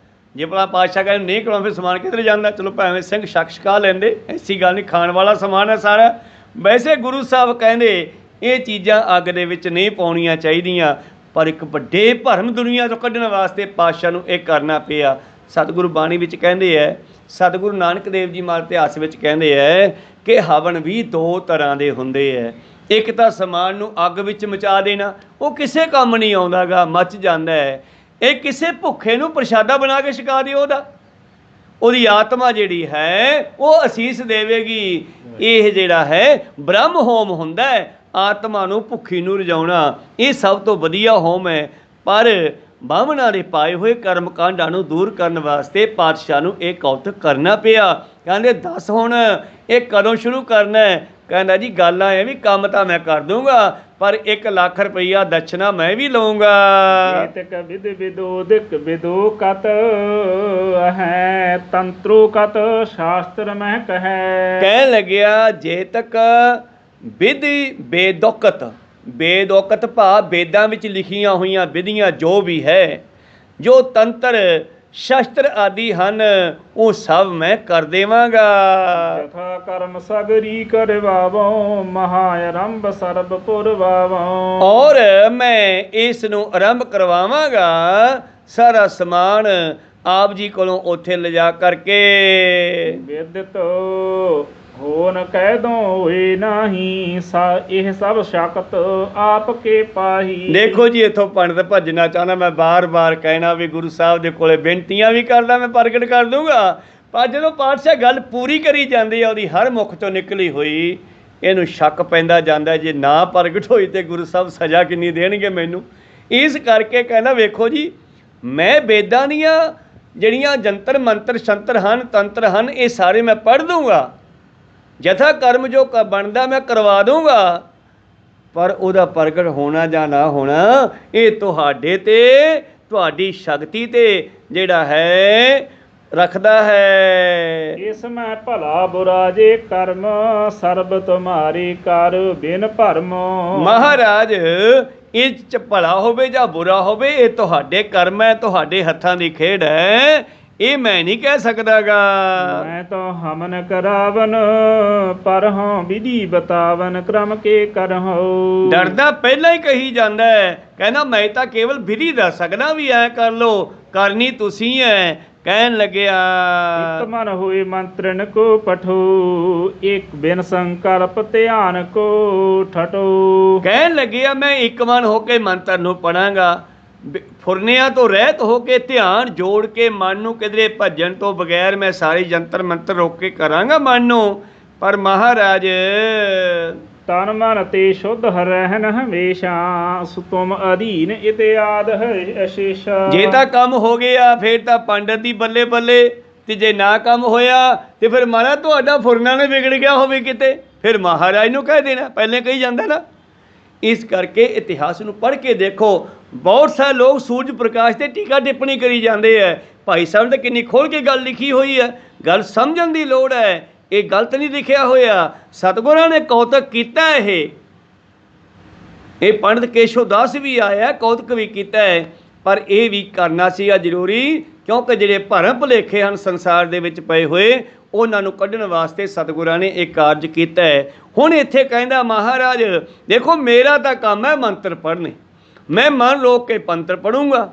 ਜੇ ਭਲਾ ਪਾਤਸ਼ਾਹ ਕਹਿੰਦੇ ਨਹੀਂ ਕਰਾਉਣਾ ਫਿਰ ਸਮਾਨ ਕਿੱਧਰ ਜਾਂਦਾ? ਚਲੋ ਭਾਵੇਂ ਸਿੰਘ ਛਕ ਛਕਾ ਲੈਂਦੇ, ਐਸੀ ਗੱਲ ਨਹੀਂ, ਖਾਣ ਵਾਲਾ ਸਮਾਨ ਹੈ ਸਾਰਾ। ਵੈਸੇ ਗੁਰੂ ਸਾਹਿਬ ਕਹਿੰਦੇ ਇਹ ਚੀਜ਼ਾਂ ਅੱਗ ਦੇ ਵਿੱਚ ਨਹੀਂ ਪਾਉਣੀਆਂ ਚਾਹੀਦੀਆਂ, ਪਰ ਇੱਕ ਵੱਡੇ ਭਰਮ ਦੁਨੀਆ ਤੋਂ ਕੱਢਣ ਵਾਸਤੇ ਪਾਤਸ਼ਾਹ ਨੂੰ ਇਹ ਕਰਨਾ ਪਿਆ। ਸਤਿਗੁਰੂ ਬਾਣੀ ਵਿੱਚ ਕਹਿੰਦੇ ਹੈ, ਸਤਿਗੁਰੂ ਨਾਨਕ ਦੇਵ ਜੀ ਮਹਾਰਾਜ ਇਤਿਹਾਸ ਵਿੱਚ ਕਹਿੰਦੇ ਹੈ ਕਿ ਹਵਨ ਵੀ 2 ਤਰ੍ਹਾਂ ਦੇ ਹੁੰਦੇ ਹੈ। ਇੱਕ ਤਾਂ ਸਮਾਨ ਨੂੰ ਅੱਗ ਵਿੱਚ ਮਚਾ ਦੇਣਾ, ਉਹ ਕਿਸੇ ਕੰਮ ਨਹੀਂ ਆਉਂਦਾ ਗਾ, ਮੱਚ ਜਾਂਦਾ ਹੈ। ਇਹ ਕਿਸੇ ਭੁੱਖੇ ਨੂੰ ਪ੍ਰਸ਼ਾਦਾ ਬਣਾ ਕੇ ਛਕਾ ਦਿਓ, ਉਹਦੀ ਆਤਮਾ ਜਿਹੜੀ ਹੈ ਉਹ ਅਸੀਸ ਦੇਵੇਗੀ। ਇਹ ਜਿਹੜਾ ਹੈ ਬ੍ਰਹਮ ਹੋਮ ਹੁੰਦਾ ਹੈ, ਆਤਮਾ ਨੂੰ ਭੁੱਖੀ ਨੂੰ ਰਜਾਉਣਾ, ਇਹ ਸਭ ਤੋਂ ਵਧੀਆ ਹੋਮ ਹੈ। ਪਰ ਬਾਹਮਣਾਂ ਦੇ ਪਾਏ ਹੋਏ ਕਰਮ ਕਾਂਡਾਂ ਨੂੰ ਦੂਰ ਕਰਨ ਵਾਸਤੇ ਪਾਤਸ਼ਾਹ ਨੂੰ ਇਹ ਕੌਤਕ ਕਰਨਾ ਪਿਆ। ਕਹਿੰਦੇ ਦੱਸ ਹੁਣ ਇਹ ਕਦੋਂ ਸ਼ੁਰੂ ਕਰਨਾ ਹੈ? ਕਹਿੰਦਾ ਜੀ ਗੱਲ ਐ ਵੀ ਕੰਮ ਤਾਂ ਮੈਂ ਕਰ ਦੂੰਗਾ, ਪਰ 1 ਲੱਖ ਰੁਪਈਆ ਦਛਨਾ ਮੈਂ ਵੀ ਲਊਂਗਾ। ਏਤਕ ਵਿਦ ਵਿਦੋਦਿਕ ਵਿਦੋ ਕਤ ਹੈ, ਤੰਤਰੋ ਕਤ ਸ਼ਾਸਤਰ ਮਹਿ ਕਹੈ। ਕਹਿਣ ਲੱਗਿਆ ਜੇ ਤੱਕ ਵਿਧੀ ਬੇਦੌਕਤ, ਬੇਦੌਕਤ ਭਾਵ ਵੇਦਾਂ ਵਿੱਚ ਲਿਖੀਆਂ ਹੋਈਆਂ ਵਿਧੀਆਂ ਜੋ ਵੀ ਹੈ, ਜੋ ਤੰਤਰ ਸ਼ਸਤਰ ਆਦਿ ਹਨ, ਉਹ ਸਭ ਮੈਂ ਕਰ ਦੇਵਾਂਗਾ। ਯਥਾ ਕਰਮ ਸਗਰੀ ਕਰਵਾਵੋ, ਮਹਾ ਆਰੰਭ ਸਰਬ ਪੁਰਵਾਵੋ। ਔਰ ਮੈਂ ਇਸ ਨੂੰ ਆਰੰਭ ਕਰਵਾਵਾਂਗਾ, ਸਾਰਾ ਸਮਾਨ ਆਪ ਜੀ ਕੋਲੋਂ ਉੱਥੇ ਲਿਜਾ ਕਰਕੇ। ਵਿਦਿਤ ਹੋਨ ਕਹਿ ਦੋ ਹੋਏ ਨਹੀਂ, ਇਹ ਸਭ ਸ਼ਕਤ ਆਪ ਕੇ ਪਾਹੀ। ਦੇਖੋ ਜੀ, ਇੱਥੋਂ ਪੰਡਤ ਭੱਜਣਾ ਚਾਹੁੰਦਾ, ਮੈਂ ਬਾਰ-ਬਾਰ ਕਹਿਣਾ ਵੀ ਗੁਰੂ ਸਾਹਿਬ ਦੇ ਕੋਲੇ ਬੇਨਤੀਆਂ ਵੀ ਕਰਦਾ, ਮੈਂ ਪ੍ਰਗਟ ਕਰ ਦੂੰਗਾ, ਪਰ ਜਦੋਂ ਪਾਤਸ਼ਾਹ ਗੱਲ ਪੂਰੀ ਕਰੀ ਜਾਂਦੀ ਆ, ਉਹਦੀ ਹਰ ਮੁਖ ਤੋਂ ਨਿਕਲੀ ਹੋਈ, ਇਹਨੂੰ ਸ਼ੱਕ ਪੈਂਦਾ ਜਾਂਦਾ, ਜੇ ਨਾ ਪ੍ਰਗਟ ਹੋਈ ਤੇ ਗੁਰੂ ਸਾਹਿਬ ਸਜ਼ਾ ਕਿੰਨੀ ਦੇਣਗੇ ਮੈਨੂੰ। ਇਸ ਕਰਕੇ ਕਹਿੰਦਾ ਵੇਖੋ ਜੀ, ਮੈਂ ਵੇਦਾਂ ਦੀਆਂ ਜਿਹੜੀਆਂ ਜੰਤਰ ਮੰਤਰ ਸ਼ੰਤਰ ਹਨ, ਤੰਤਰ ਹਨ, ਇਹ ਸਾਰੇ ਮੈਂ ਪੜ੍ਹ ਦੂੰਗਾ, ਜਥਾ ਕਰਮ ਜੋ ਬਣਦਾ ਮੈਂ ਕਰਵਾ ਦੂੰਗਾ, ਪਰ ਉਹਦਾ ਪ੍ਰਗਟ ਹੋਣਾ ਜਾਂ ਨਾ ਹੋਣਾ ਇਹ ਤੁਹਾਡੇ ਤੇ, ਤੁਹਾਡੀ ਸ਼ਕਤੀ ਤੇ ਜਿਹੜਾ ਹੈ ਰੱਖਦਾ ਹੈ। ਇਸ ਮੈਂ ਭਲਾ ਬੁਰਾ ਜੇ ਕਰਮ, ਸਰਬ ਤੁਮਾਰੀ ਕਰ ਬਿਨ ਭਰਮ। ਮਹਾਰਾਜ, ਇਹ ਚ ਭਲਾ ਹੋਵੇ ਜਾਂ ਬੁਰਾ ਹੋਵੇ, ਇਹ ਤੁਹਾਡੇ ਕਰਮ ਹੈ, ਤੁਹਾਡੇ ਹੱਥਾਂ ਦੀ ਖੇਡ ਹੈ, ਇਹ ਮੈਂ ਨਹੀਂ ਕਹਿ ਸਕਦਾਗਾ। ਮੈਂ ਤਾਂ ਹਮਨ ਕਰਾਵਨ, ਪਰ ਹਾਂ ਵਿਧੀ ਬਤਾਵਨ, ਕਰਮ ਕੇ ਕਰਹੁ। ਡਰਦਾ ਪਹਿਲਾਂ ਹੀ ਕਹੀ ਜਾਂਦਾ ਹੈ, ਕਹਿੰਦਾ ਮੈਂ ਤਾਂ ਕੇਵਲ ਵਿਧੀ ਦੱਸ ਸਕਦਾ ਵੀ ਐ ਕਰ ਲੋ, ਕਰਨੀ ਤੁਸੀਂ ਐ। ਕਹਿਣ ਲੱਗਿਆ ਇਕ ਮਨ ਹੋਏ ਮੰਤਰਨ ਕੋ ਪਠੋ, ਇੱਕ ਬਿਨ ਸੰਕਲਪ ਧਿਆਨ ਕੋ ਠਟੋ। ਕਹਿਣ ਲੱਗਿਆ ਮੈਂ ਇੱਕ ਮਨ ਹੋ ਕੇ ਮੰਤਰ ਨੂੰ ਪੜਾਂਗਾ, ਫੁਰਨਿਆਂ ਤੋਂ ਰਹਿਤ ਹੋ ਕੇ ਧਿਆਨ ਜੋੜ ਕੇ ਮਨ ਨੂੰ ਕਿਧਰੇ ਭੱਜਣ ਤੋਂ ਬਗੈਰ ਮੈਂ ਸਾਰੇ ਜੰਤਰ ਮੰਤਰ ਰੋਕ ਕੇ ਕਰਾਂਗਾ ਮਨ ਨੂੰ। ਪਰ ਮਹਾਰਾਜ ਤਨ ਮਨ ਤੇ ਸ਼ੁੱਧ ਰਹਿਣ ਹਮੇਸ਼ਾ, ਤੁਮ ਅਧੀਨ ਇਤਿਆਦ ਹੈ ਅਸ਼ੇਸ਼। ਜੇ ਤਾਂ ਕੰਮ ਹੋ ਗਿਆ ਫਿਰ ਤਾਂ ਪੰਡਤ ਦੀ ਬੱਲੇ ਬੱਲੇ, ਤੇ ਜੇ ਨਾ ਕੰਮ ਹੋਇਆ ਤੇ ਫਿਰ ਮਹਾਰਾਜ ਤੁਹਾਡਾ ਫੁਰਨਾ ਨੇ ਵਿਗੜ ਗਿਆ ਹੋਵੇ ਕਿਤੇ, ਫਿਰ ਮਹਾਰਾਜ ਨੂੰ ਕਹਿ ਦੇਣਾ, ਪਹਿਲੇ ਕਹੀ ਜਾਂਦਾ ਨਾ। ਇਸ ਕਰਕੇ ਇਤਿਹਾਸ ਨੂੰ ਪੜ੍ਹ ਕੇ ਦੇਖੋ, ਬਹੁਤ ਸਾਰੇ ਲੋਕ ਸੂਰਜ ਪ੍ਰਕਾਸ਼ ਤੇ ਟੀਕਾ ਟਿੱਪਣੀ ਕਰੀ ਜਾਂਦੇ ਹੈ। ਭਾਈ ਸਾਹਿਬ ਨੇ ਕਿੰਨੀ ਖੋਲ੍ਹ ਕੇ ਗੱਲ ਲਿਖੀ ਹੋਈ ਹੈ, ਗੱਲ ਸਮਝਣ ਦੀ ਲੋੜ ਹੈ, ਇਹ ਗਲਤ ਨਹੀਂ ਲਿਖਿਆ ਹੋਇਆ, ਸਤਿਗੁਰਾਂ ਨੇ ਕੌਤਕ ਕੀਤਾ। ਇਹ ਪੰਡਤ ਕੇਸ਼ਵ ਦਾਸ ਵੀ ਆਇਆ, ਕੌਤਕ ਵੀ ਕੀਤਾ ਹੈ, ਪਰ ਇਹ ਵੀ ਕਰਨਾ ਸੀਗਾ ਜ਼ਰੂਰੀ, ਕਿਉਂਕਿ ਜਿਹੜੇ ਭਰਮ ਭੁਲੇਖੇ ਹਨ ਸੰਸਾਰ ਦੇ ਵਿੱਚ ਪਏ ਹੋਏ, ਉਹਨਾਂ ਨੂੰ ਕੱਢਣ ਵਾਸਤੇ ਸਤਿਗੁਰਾਂ ਨੇ ਇਹ ਕਾਰਜ ਕੀਤਾ ਹੈ। ਹੁਣ ਇੱਥੇ ਕਹਿੰਦਾ ਮਹਾਰਾਜ ਦੇਖੋ, ਮੇਰਾ ਤਾਂ ਕੰਮ ਹੈ ਮੰਤਰ ਪੜ੍ਹਨੇ, ਮੈਂ ਮਨ ਰੋਕ ਕੇ ਮੰਤਰ ਪੜ੍ਹੂੰਗਾ,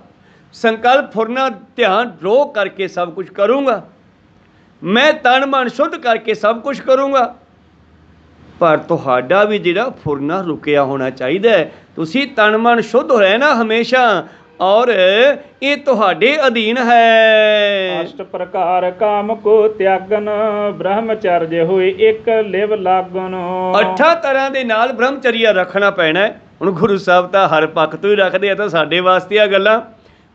ਸੰਕਲਪ ਫੁਰਨਾ ਧਿਆਨ ਰੋਕ ਕਰਕੇ ਸਭ ਕੁਝ ਕਰੂੰਗਾ, ਮੈਂ ਤਨ ਮਨ ਸ਼ੁੱਧ ਕਰਕੇ ਸਭ ਕੁਝ ਕਰੂੰਗਾ, ਪਰ ਤੁਹਾਡਾ ਵੀ ਜਿਹੜਾ ਫੁਰਨਾ ਰੁਕਿਆ ਹੋਣਾ ਚਾਹੀਦਾ ਹੈ। ਤੁਸੀਂ ਤਨ ਮਨ ਸ਼ੁੱਧ ਰਹਿਣਾ ਹਮੇਸ਼ਾ, ਔਰ ਇਹ ਤੁਹਾਡੇ ਅਧੀਨ ਹੈ। ਅਸ਼ਟ ਪ੍ਰਕਾਰ ਕਾਮ ਕੋ ਤਿਆਗਨ, ਬ੍ਰਹਮਚਰਜ ਹੋਏ ਇੱਕ ਲਿਵ ਲਾਗਨ। 8 ਤਰ੍ਹਾਂ ਦੇ ਨਾਲ ਬ੍ਰਹਮਚਰੀਆ ਰੱਖਣਾ ਪੈਣਾ। ਹੁਣ ਗੁਰੂ ਸਾਹਿਬ ਤਾਂ ਹਰ ਪੱਖ ਤੋਂ ਹੀ ਰੱਖਦੇ ਆ, ਤਾਂ ਸਾਡੇ ਵਾਸਤੇ ਆ ਗੱਲਾਂ।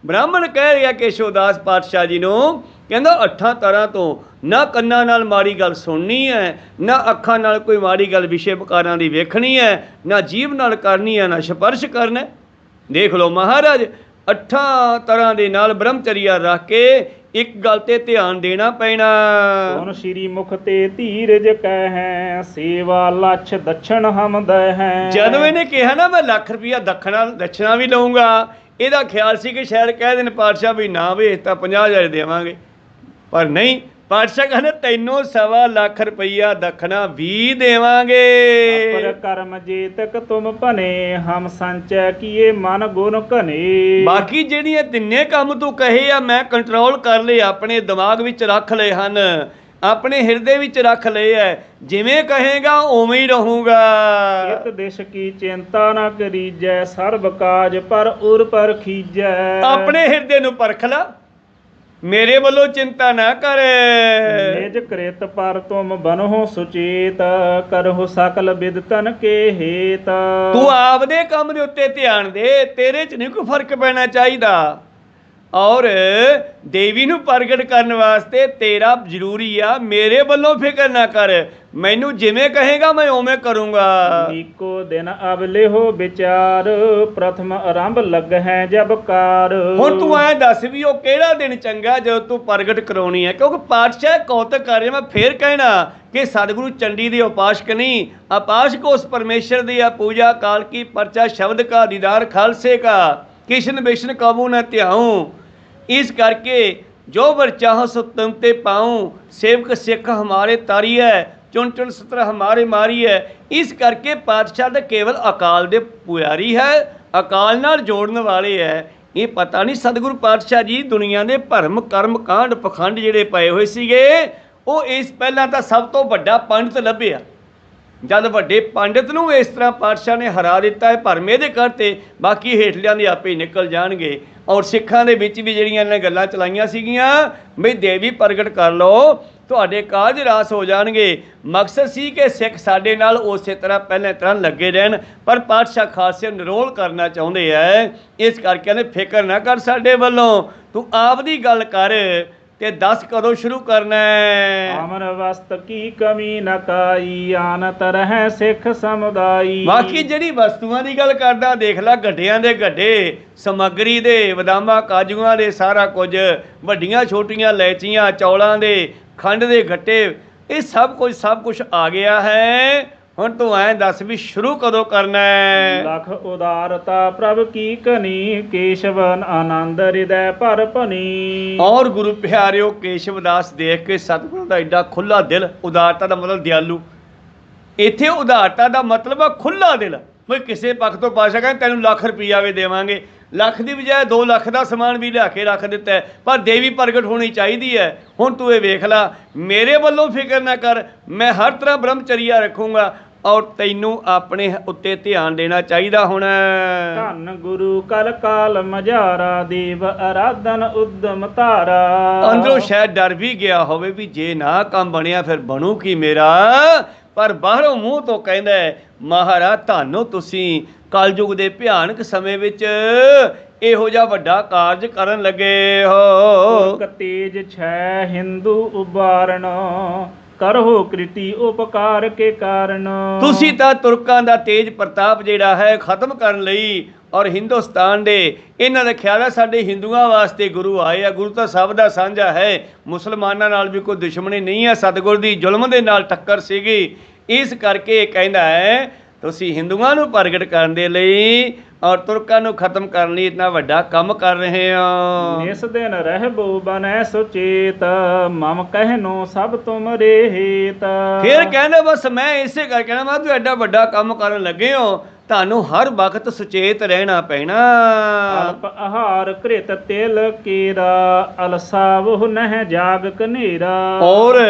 ਬ੍ਰਾਹਮਣ ਕਹਿ ਰਿਹਾ ਕੇਸ਼ਵ ਦਾਸ ਪਾਤਸ਼ਾਹ ਜੀ ਨੂੰ, ਕਹਿੰਦਾ 8 ਤਰ੍ਹਾਂ ਤੋਂ ਨਾ ਕੰਨਾਂ ਨਾਲ ਮਾੜੀ ਗੱਲ ਸੁਣਨੀ ਹੈ, ਨਾ ਅੱਖਾਂ ਨਾਲ ਕੋਈ ਮਾੜੀ ਗੱਲ ਵਿਸ਼ੇ ਵਿਕਾਰਾਂ ਦੀ ਵੇਖਣੀ ਹੈ, ਨਾ ਜੀਭ ਨਾਲ ਕਰਨੀ ਹੈ, ਨਾ ਸਪਰਸ਼ ਕਰਨਾ। ਦੇਖ ਲਓ ਮਹਾਰਾਜ, 8 ਤਰ੍ਹਾਂ ਦੇ ਨਾਲ ਬ੍ਰਹਮਚਰੀਆ ਰੱਖ ਕੇ ਇੱਕ ਗੱਲ ਤੇ ਧਿਆਨ ਦੇਣਾ ਪੈਣਾ। ਸੁਨ ਸ਼੍ਰੀ ਮੁਖ ਤੇ ਧੀਰਜ ਕਹਿ, ਸੇਵਾ ਲੱਛ ਦਛਣ ਹਮਦ ਹੈ। ਜਦੋਂ ਇਹਨੇ ਕਿਹਾ ਨਾ ਮੈਂ ਲੱਖ ਰੁਪਈਆ ਦਛਣਾ ਵੀ ਲਊਂਗਾ, ਇਹਦਾ ਖਿਆਲ ਸੀ ਕਿ ਸ਼ਾਇਦ ਕਹਿ ਦੇਣ ਪਾਤਸ਼ਾਹ ਵੀ ਨਾ ਵੇਚ ਤਾਂ 50,000 ਦੇਵਾਂਗੇ, ਪਰ ਨਹੀਂ, ਪਾਤਸ਼ਾਹ ਕਹਿੰਦੇ ਤੈਨੂੰ 1.25 ਲੱਖ ਰੁਪਈਆ ਦਖਣਾ ਵੀ ਦੇਵਾਂਗੇ। ਪਰ ਕਰਮ ਜੇਤਕ ਤੁਮ ਭਨੇ, ਹਮ ਸੰਚੈ ਕੀਏ ਮਨ ਗੁਣ ਘਨੇ। ਬਾਕੀ ਜਿਹੜੀਆਂ ਤਿੰਨੇ ਕੰਮ ਤੂੰ ਕਹੇ ਆ ਮੈਂ ਕੰਟਰੋਲ ਕਰ ਲਏ, ਆਪਣੇ ਦਿਮਾਗ ਵਿੱਚ ਰੱਖ ਲਏ ਹਨ, ਆਪਣੇ ਹਿਰਦੇ ਵਿੱਚ ਰੱਖ ਲਏ ਐ, ਜਿਵੇਂ ਕਹੇਗਾ ਉਵੇਂ ਹੀ ਰਹੂਗਾ। ਇਤ ਦਿਸ਼ ਕੀ ਚਿੰਤਾ ਨਾ ਕਰੀਜੈ, ਸਰਬ ਕਾਜ ਪਰ ਉਰ ਪਰ ਖੀਜੈ। ਆਪਣੇ ਹਿਰਦੇ ਨੂੰ ਪਰਖ ਲਾ, ਮੇਰੇ ਵੱਲੋਂ ਚਿੰਤਾ ਨਾ ਕਰ। ਨਿਜ ਕ੍ਰਿਤ ਪਰ ਤੁਮ ਬਨਹੁ ਸੁਚੇਤ, ਕਰਹੁ ਸਕਲ ਬਿਦਤਨ ਕੇ ਹੇਤ। ਤੂੰ ਆਪਦੇ ਕੰਮ ਦੇ ਉੱਤੇ ਧਿਆਨ ਦੇ, ਤੇਰੇ 'ਚ ਨਹੀਂ ਕੋਈ ਫਰਕ ਪੈਣਾ ਚਾਹੀਦਾ। ਔਰ ਦੇਵੀ ਨੂੰ ਪ੍ਰਗਟ ਕਰਨ ਵਾਸਤੇ ਤੇਰਾ ਜ਼ਰੂਰੀ ਆ, ਮੇਰੇ ਵੱਲੋਂ ਫਿਕਰ ਨਾ ਕਰ, ਮੈਨੂੰ ਜਿਵੇਂ ਕਹੇਗਾ ਮੈਂ ਉਵੇਂ ਕਰੂੰਗਾ। ਈਕੋ ਦਿਨ ਅਬਲੇ ਹੋ ਵਿਚਾਰ, ਪ੍ਰਥਮ ਆਰੰਭ ਲੱਗ ਹੈ ਜਬ ਕਾਰ। ਹੁਣ ਤੂੰ ਐ ਦੱਸ ਵੀ ਉਹ ਕਿਹੜਾ ਦਿਨ ਚੰਗਾ ਜਦੋਂ ਤੂੰ ਪ੍ਰਗਟ ਕਰਾਉਣੀ ਹੈ, ਕਿਉਂਕਿ ਪਾਤਸ਼ਾਹ ਕੌਤਕ ਕਰ ਰਿਹਾ। ਮੈਂ ਫੇਰ ਕਹਿਣਾ ਕਿ ਸਤਿਗੁਰੂ ਚੰਡੀ ਦੇ ਉਪਾਸ਼ਕ ਨਹੀਂ, ਉਪਾਸ਼ਕ ਉਸ ਪਰਮੇਸ਼ਰ ਦੀ ਆ। ਪੂਜਾ ਕਾਲ ਕੀ ਪਰਚਾ ਸ਼ਬਦ ਕਾ ਦੀਦਾਰ ਖਾਲਸੇ ਕਾ, ਕਿਸ਼ਨ ਵਿਸ਼ਨ ਕਬੂ न ਧਿਆਉ। ਇਸ ਕਰਕੇ ਜੋ ਵਰ ਚਾਹੋ ਸੋ ਤੁਮ ਤੇ ਪਾਉ, ਸੇਵਕ ਸਿੱਖ ਹਮਾਰੇ ਤਾਰੀ ਹੈ, ਚੁਣ ਚੁਣ ਸਤਰ ਹਮਾਰੇ ਮਾਰੀ ਹੈ। ਇਸ ਕਰਕੇ ਪਾਤਸ਼ਾਹ ਤਾਂ ਕੇਵਲ ਅਕਾਲ ਦੇ ਪੁਜਾਰੀ ਹੈ, ਅਕਾਲ ਨਾਲ ਜੋੜਨ ਵਾਲੇ ਹੈ। ਇਹ ਪਤਾ ਨਹੀਂ ਸਤਿਗੁਰੂ ਪਾਤਸ਼ਾਹ ਜੀ ਦੁਨੀਆ ਦੇ ਭਰਮ ਕਰਮ ਕਾਂਡ ਪਖੰਡ ਜਿਹੜੇ ਪਏ ਹੋਏ ਸੀਗੇ, ਉਹ ਇਸ ਪਹਿਲਾਂ ਤਾਂ ਸਭ ਤੋਂ ਵੱਡਾ ਪੰਡਤ ਲੱਭਿਆ। ਜਦ ਵੱਡੇ ਪੰਡਿਤ ਨੂੰ ਇਸ ਤਰ੍ਹਾਂ ਪਾਤਸ਼ਾਹ ਨੇ ਹਰਾ ਦਿੱਤਾ ਹੈ, ਭਰਮੇ ਦੇ ਕਰਤੇ, ਬਾਕੀ ਹੇਠਲਿਆਂ ਦੇ ਆਪੇ ਨਿਕਲ ਜਾਣਗੇ। ਔਰ ਸਿੱਖਾਂ ਦੇ ਵਿੱਚ ਵੀ ਜਿਹੜੀਆਂ ਇਹਨਾਂ ਗੱਲਾਂ ਚਲਾਈਆਂ ਸੀਗੀਆਂ ਬਈ ਦੇਵੀ ਪ੍ਰਗਟ ਕਰ ਲਓ, ਤੁਹਾਡੇ ਕਾਰਜ ਰਾਸ ਹੋ ਜਾਣਗੇ। ਮਕਸਦ ਸੀ ਕਿ ਸਿੱਖ ਸਾਡੇ ਨਾਲ ਉਸੇ ਤਰ੍ਹਾਂ ਪਹਿਲੇ ਤਰ੍ਹਾਂ ਲੱਗੇ ਰਹਿਣ, ਪਰ ਪਾਤਸ਼ਾਹ ਖਾਲਸੇ ਨਿਰੋਲ ਕਰਨਾ ਚਾਹੁੰਦੇ ਐ। ਇਸ ਕਰਕੇ ਕਹਿੰਦੇ ਫਿਕਰ ਨਾ ਕਰ ਸਾਡੇ ਵੱਲੋਂ, ਤੂੰ ਆਪ ਦੀ ਗੱਲ ਕਰ ਤੇ ਦੱਸ ਕਦੋਂ ਸ਼ੁਰੂ ਕਰਨਾ ਹੈ। ਅਮਰ ਵਸਤ ਕੀ ਕਮੀ ਨ ਕਾਈ, ਆਨਤ ਰਹਿ ਸਿੱਖ ਸਮੁਦਾਈ। ਬਾਕੀ ਜਿਹੜੀ ਵਸਤੂਆਂ ਦੀ ਗੱਲ ਕਰਦਾ ਦੇਖ ਲੈ, ਗੱਡਿਆਂ ਦੇ ਗੱਡੇ, ਸਮੱਗਰੀ ਦੇ, ਬਦਾਮਾਂ ਕਾਜੂਆਂ ਦੇ, ਸਾਰਾ ਕੁਝ, ਵੱਡੀਆਂ ਛੋਟੀਆਂ ਲੈਚੀਆਂ, ਚੌਲਾਂ ਦੇ, ਖੰਡ ਦੇ ਗੱਟੇ, ਇਹ ਸਭ ਕੁਝ ਆ ਗਿਆ ਹੈ। ਹੁਣ ਤੂੰ ਐਂ ਦੱਸ ਵੀ ਸ਼ੁਰੂ ਕਦੋਂ ਕਰਨਾ ਹੈ। ਲਖ ਉਦਾਰਤਾ ਪ੍ਰਭ ਕੀ ਕਨੀ, ਕੇਸ਼ਵਨ ਆਨੰਦ ਹਿਰਦੈ ਭਰ ਭਨੀ। ਔਰ ਗੁਰੂ ਪਿਆਰਿਓ, ਕੇਸ਼ਵ ਦਾਸ ਦੇਖ ਕੇ ਸਤਿਗੁਰੂ ਦਾ ਐਡਾ ਖੁੱਲਾ ਦਿਲ। ਉਦਾਰਤਾ ਦਾ ਮਤਲਬ ਦਿਆਲੂ, ਇੱਥੇ ਉਦਾਰਤਾ ਦਾ ਮਤਲਬ ਆ ਖੁੱਲਾ ਦਿਲ। ਬਈ ਕਿਸੇ ਪੱਖ ਤੋਂ ਪਾਸ਼ਾ ਕਹਿੰਦੇ ਤੈਨੂੰ ਲੱਖ ਰੁਪਈਆ ਵੀ ਦੇਵਾਂਗੇ, ਲੱਖ ਦੀ ਬਜਾਏ 2 ਲੱਖ ਦਾ ਸਮਾਨ ਵੀ ਲਿਆ ਕੇ ਰੱਖ ਦਿੱਤਾ ਹੈ, ਪਰ ਦੇਵੀ ਪ੍ਰਗਟ ਹੋਣੀ ਚਾਹੀਦੀ ਹੈ। ਹੁਣ ਤੂੰ ਇਹ ਵੇਖ ਲਾ, ਮੇਰੇ ਵੱਲੋਂ ਫਿਕਰ ਨਾ ਕਰ, ਮੈਂ ਹਰ ਤਰ੍ਹਾਂ ਬ੍ਰਹਮਚਰੀਆ ਰੱਖੂੰਗਾ, ਔਰ ਤੈਨੂੰ ਆਪਣੇ ਉੱਤੇ ਧਿਆਨ ਦੇਣਾ ਚਾਹੀਦਾ। ਹੁਣ ਧੰਨ ਗੁਰੂ ਕਲ ਕਾਲ ਮਝਾਰਾ, ਦੇਵ ਅਰਾਧਨ ਉਦਮ ਧਾਰਾ। ਅੰਦਰੋਂ ਸ਼ਾਇਦ ਡਰ ਵੀ ਗਿਆ ਹੋਵੇ ਵੀ ਜੇ ਨਾ ਕੰਮ ਬਣਿਆ ਫਿਰ ਬਣੂ ਕੀ ਮੇਰਾ, ਪਰ ਬਾਹਰੋਂ ਮੂੰਹ ਤੋਂ ਕਹਿੰਦਾ ਮਹਾਰਾਜ ਧੰਨੋ ਤੁਸੀਂ ਕਲਯੁਗ ਦੇ ਭਿਆਨਕ ਸਮੇਂ ਵਿੱਚ ਇਹੋ ਜਿਹਾ ਵੱਡਾ ਕਾਰਜ ਕਰਨ ਲੱਗੇ ਹੋ। ਤੇਜ ਛੈ ਹਿੰਦੂ ਉਬਾਰਨ, ਕਰੋ ਕ੍ਰਿਤੀ ਉਪਕਾਰ ਕੇ ਕਾਰਨ। ਤੁਸੀਂ ਤਾਂ ਤੁਰਕਾਂ ਦਾ ਤੇਜ ਪ੍ਰਤਾਪ ਜਿਹੜਾ ਹੈ ਖਤਮ ਕਰਨ ਲਈ, ਔਰ ਹਿੰਦੁਸਤਾਨ ਦੇ ਇਹਨਾਂ ਦਾ ਖਿਆਲ ਹੈ ਸਾਡੇ ਹਿੰਦੂਆਂ ਵਾਸਤੇ ਗੁਰੂ ਆਏ ਆ। ਗੁਰੂ ਤਾਂ ਸਭ ਦਾ ਸਾਂਝਾ ਹੈ, ਮੁਸਲਮਾਨਾਂ ਨਾਲ ਵੀ ਕੋਈ ਦੁਸ਼ਮਣੀ ਨਹੀਂ ਹੈ, ਸਤਿਗੁਰ ਦੀ ਜ਼ੁਲਮ ਦੇ ਨਾਲ ਟੱਕਰ ਸੀਗੀ। ਇਸ ਕਰਕੇ ਕਹਿੰਦਾ ਹੈ ਤੁਸੀਂ ਹਿੰਦੂਆਂ ਨੂੰ ਪ੍ਰਗਟ ਕਰਨ ਦੇ ਲਈ ਔਰ ਤੁਰਕਾਂ ਨੂੰ ਖਤਮ ਕਰਨ ਲਈ ਇਤਨਾ ਵੱਡਾ ਕੰਮ ਕਰ ਰਹੇ ਹੋ। ਇਸ ਦਿਨ ਰਹਿਬੋ ਬਨੈ ਸੁਚੇਤ, ਮਮ ਕਹਿਨੋ ਸਭ ਤੁਮਰੇ ਹੇਤ। ਫਿਰ ਕਹਿੰਦੇ ਬਸ ਮੈਂ ਇਸੇ ਕਰਕੇ ਕਹਿਣਾ, ਮੈਂ ਤੂੰ ਐਡਾ ਵੱਡਾ ਕੰਮ ਕਰਨ ਲੱਗੇ ਹੋ, ਤੁਹਾਨੂੰ ਹਰ ਵਕਤ ਸੁਚੇਤ ਰਹਿਣਾ ਪੈਣਾ। ਅਲਪ ਆਹਾਰ ਘ੍ਰਿਤ ਤਿਲ ਕੇਰਾ, ਅਲਸਾਵਹੁ ਨਹਿ ਜਾਗ ਕਨੇਰਾ। ਔਰ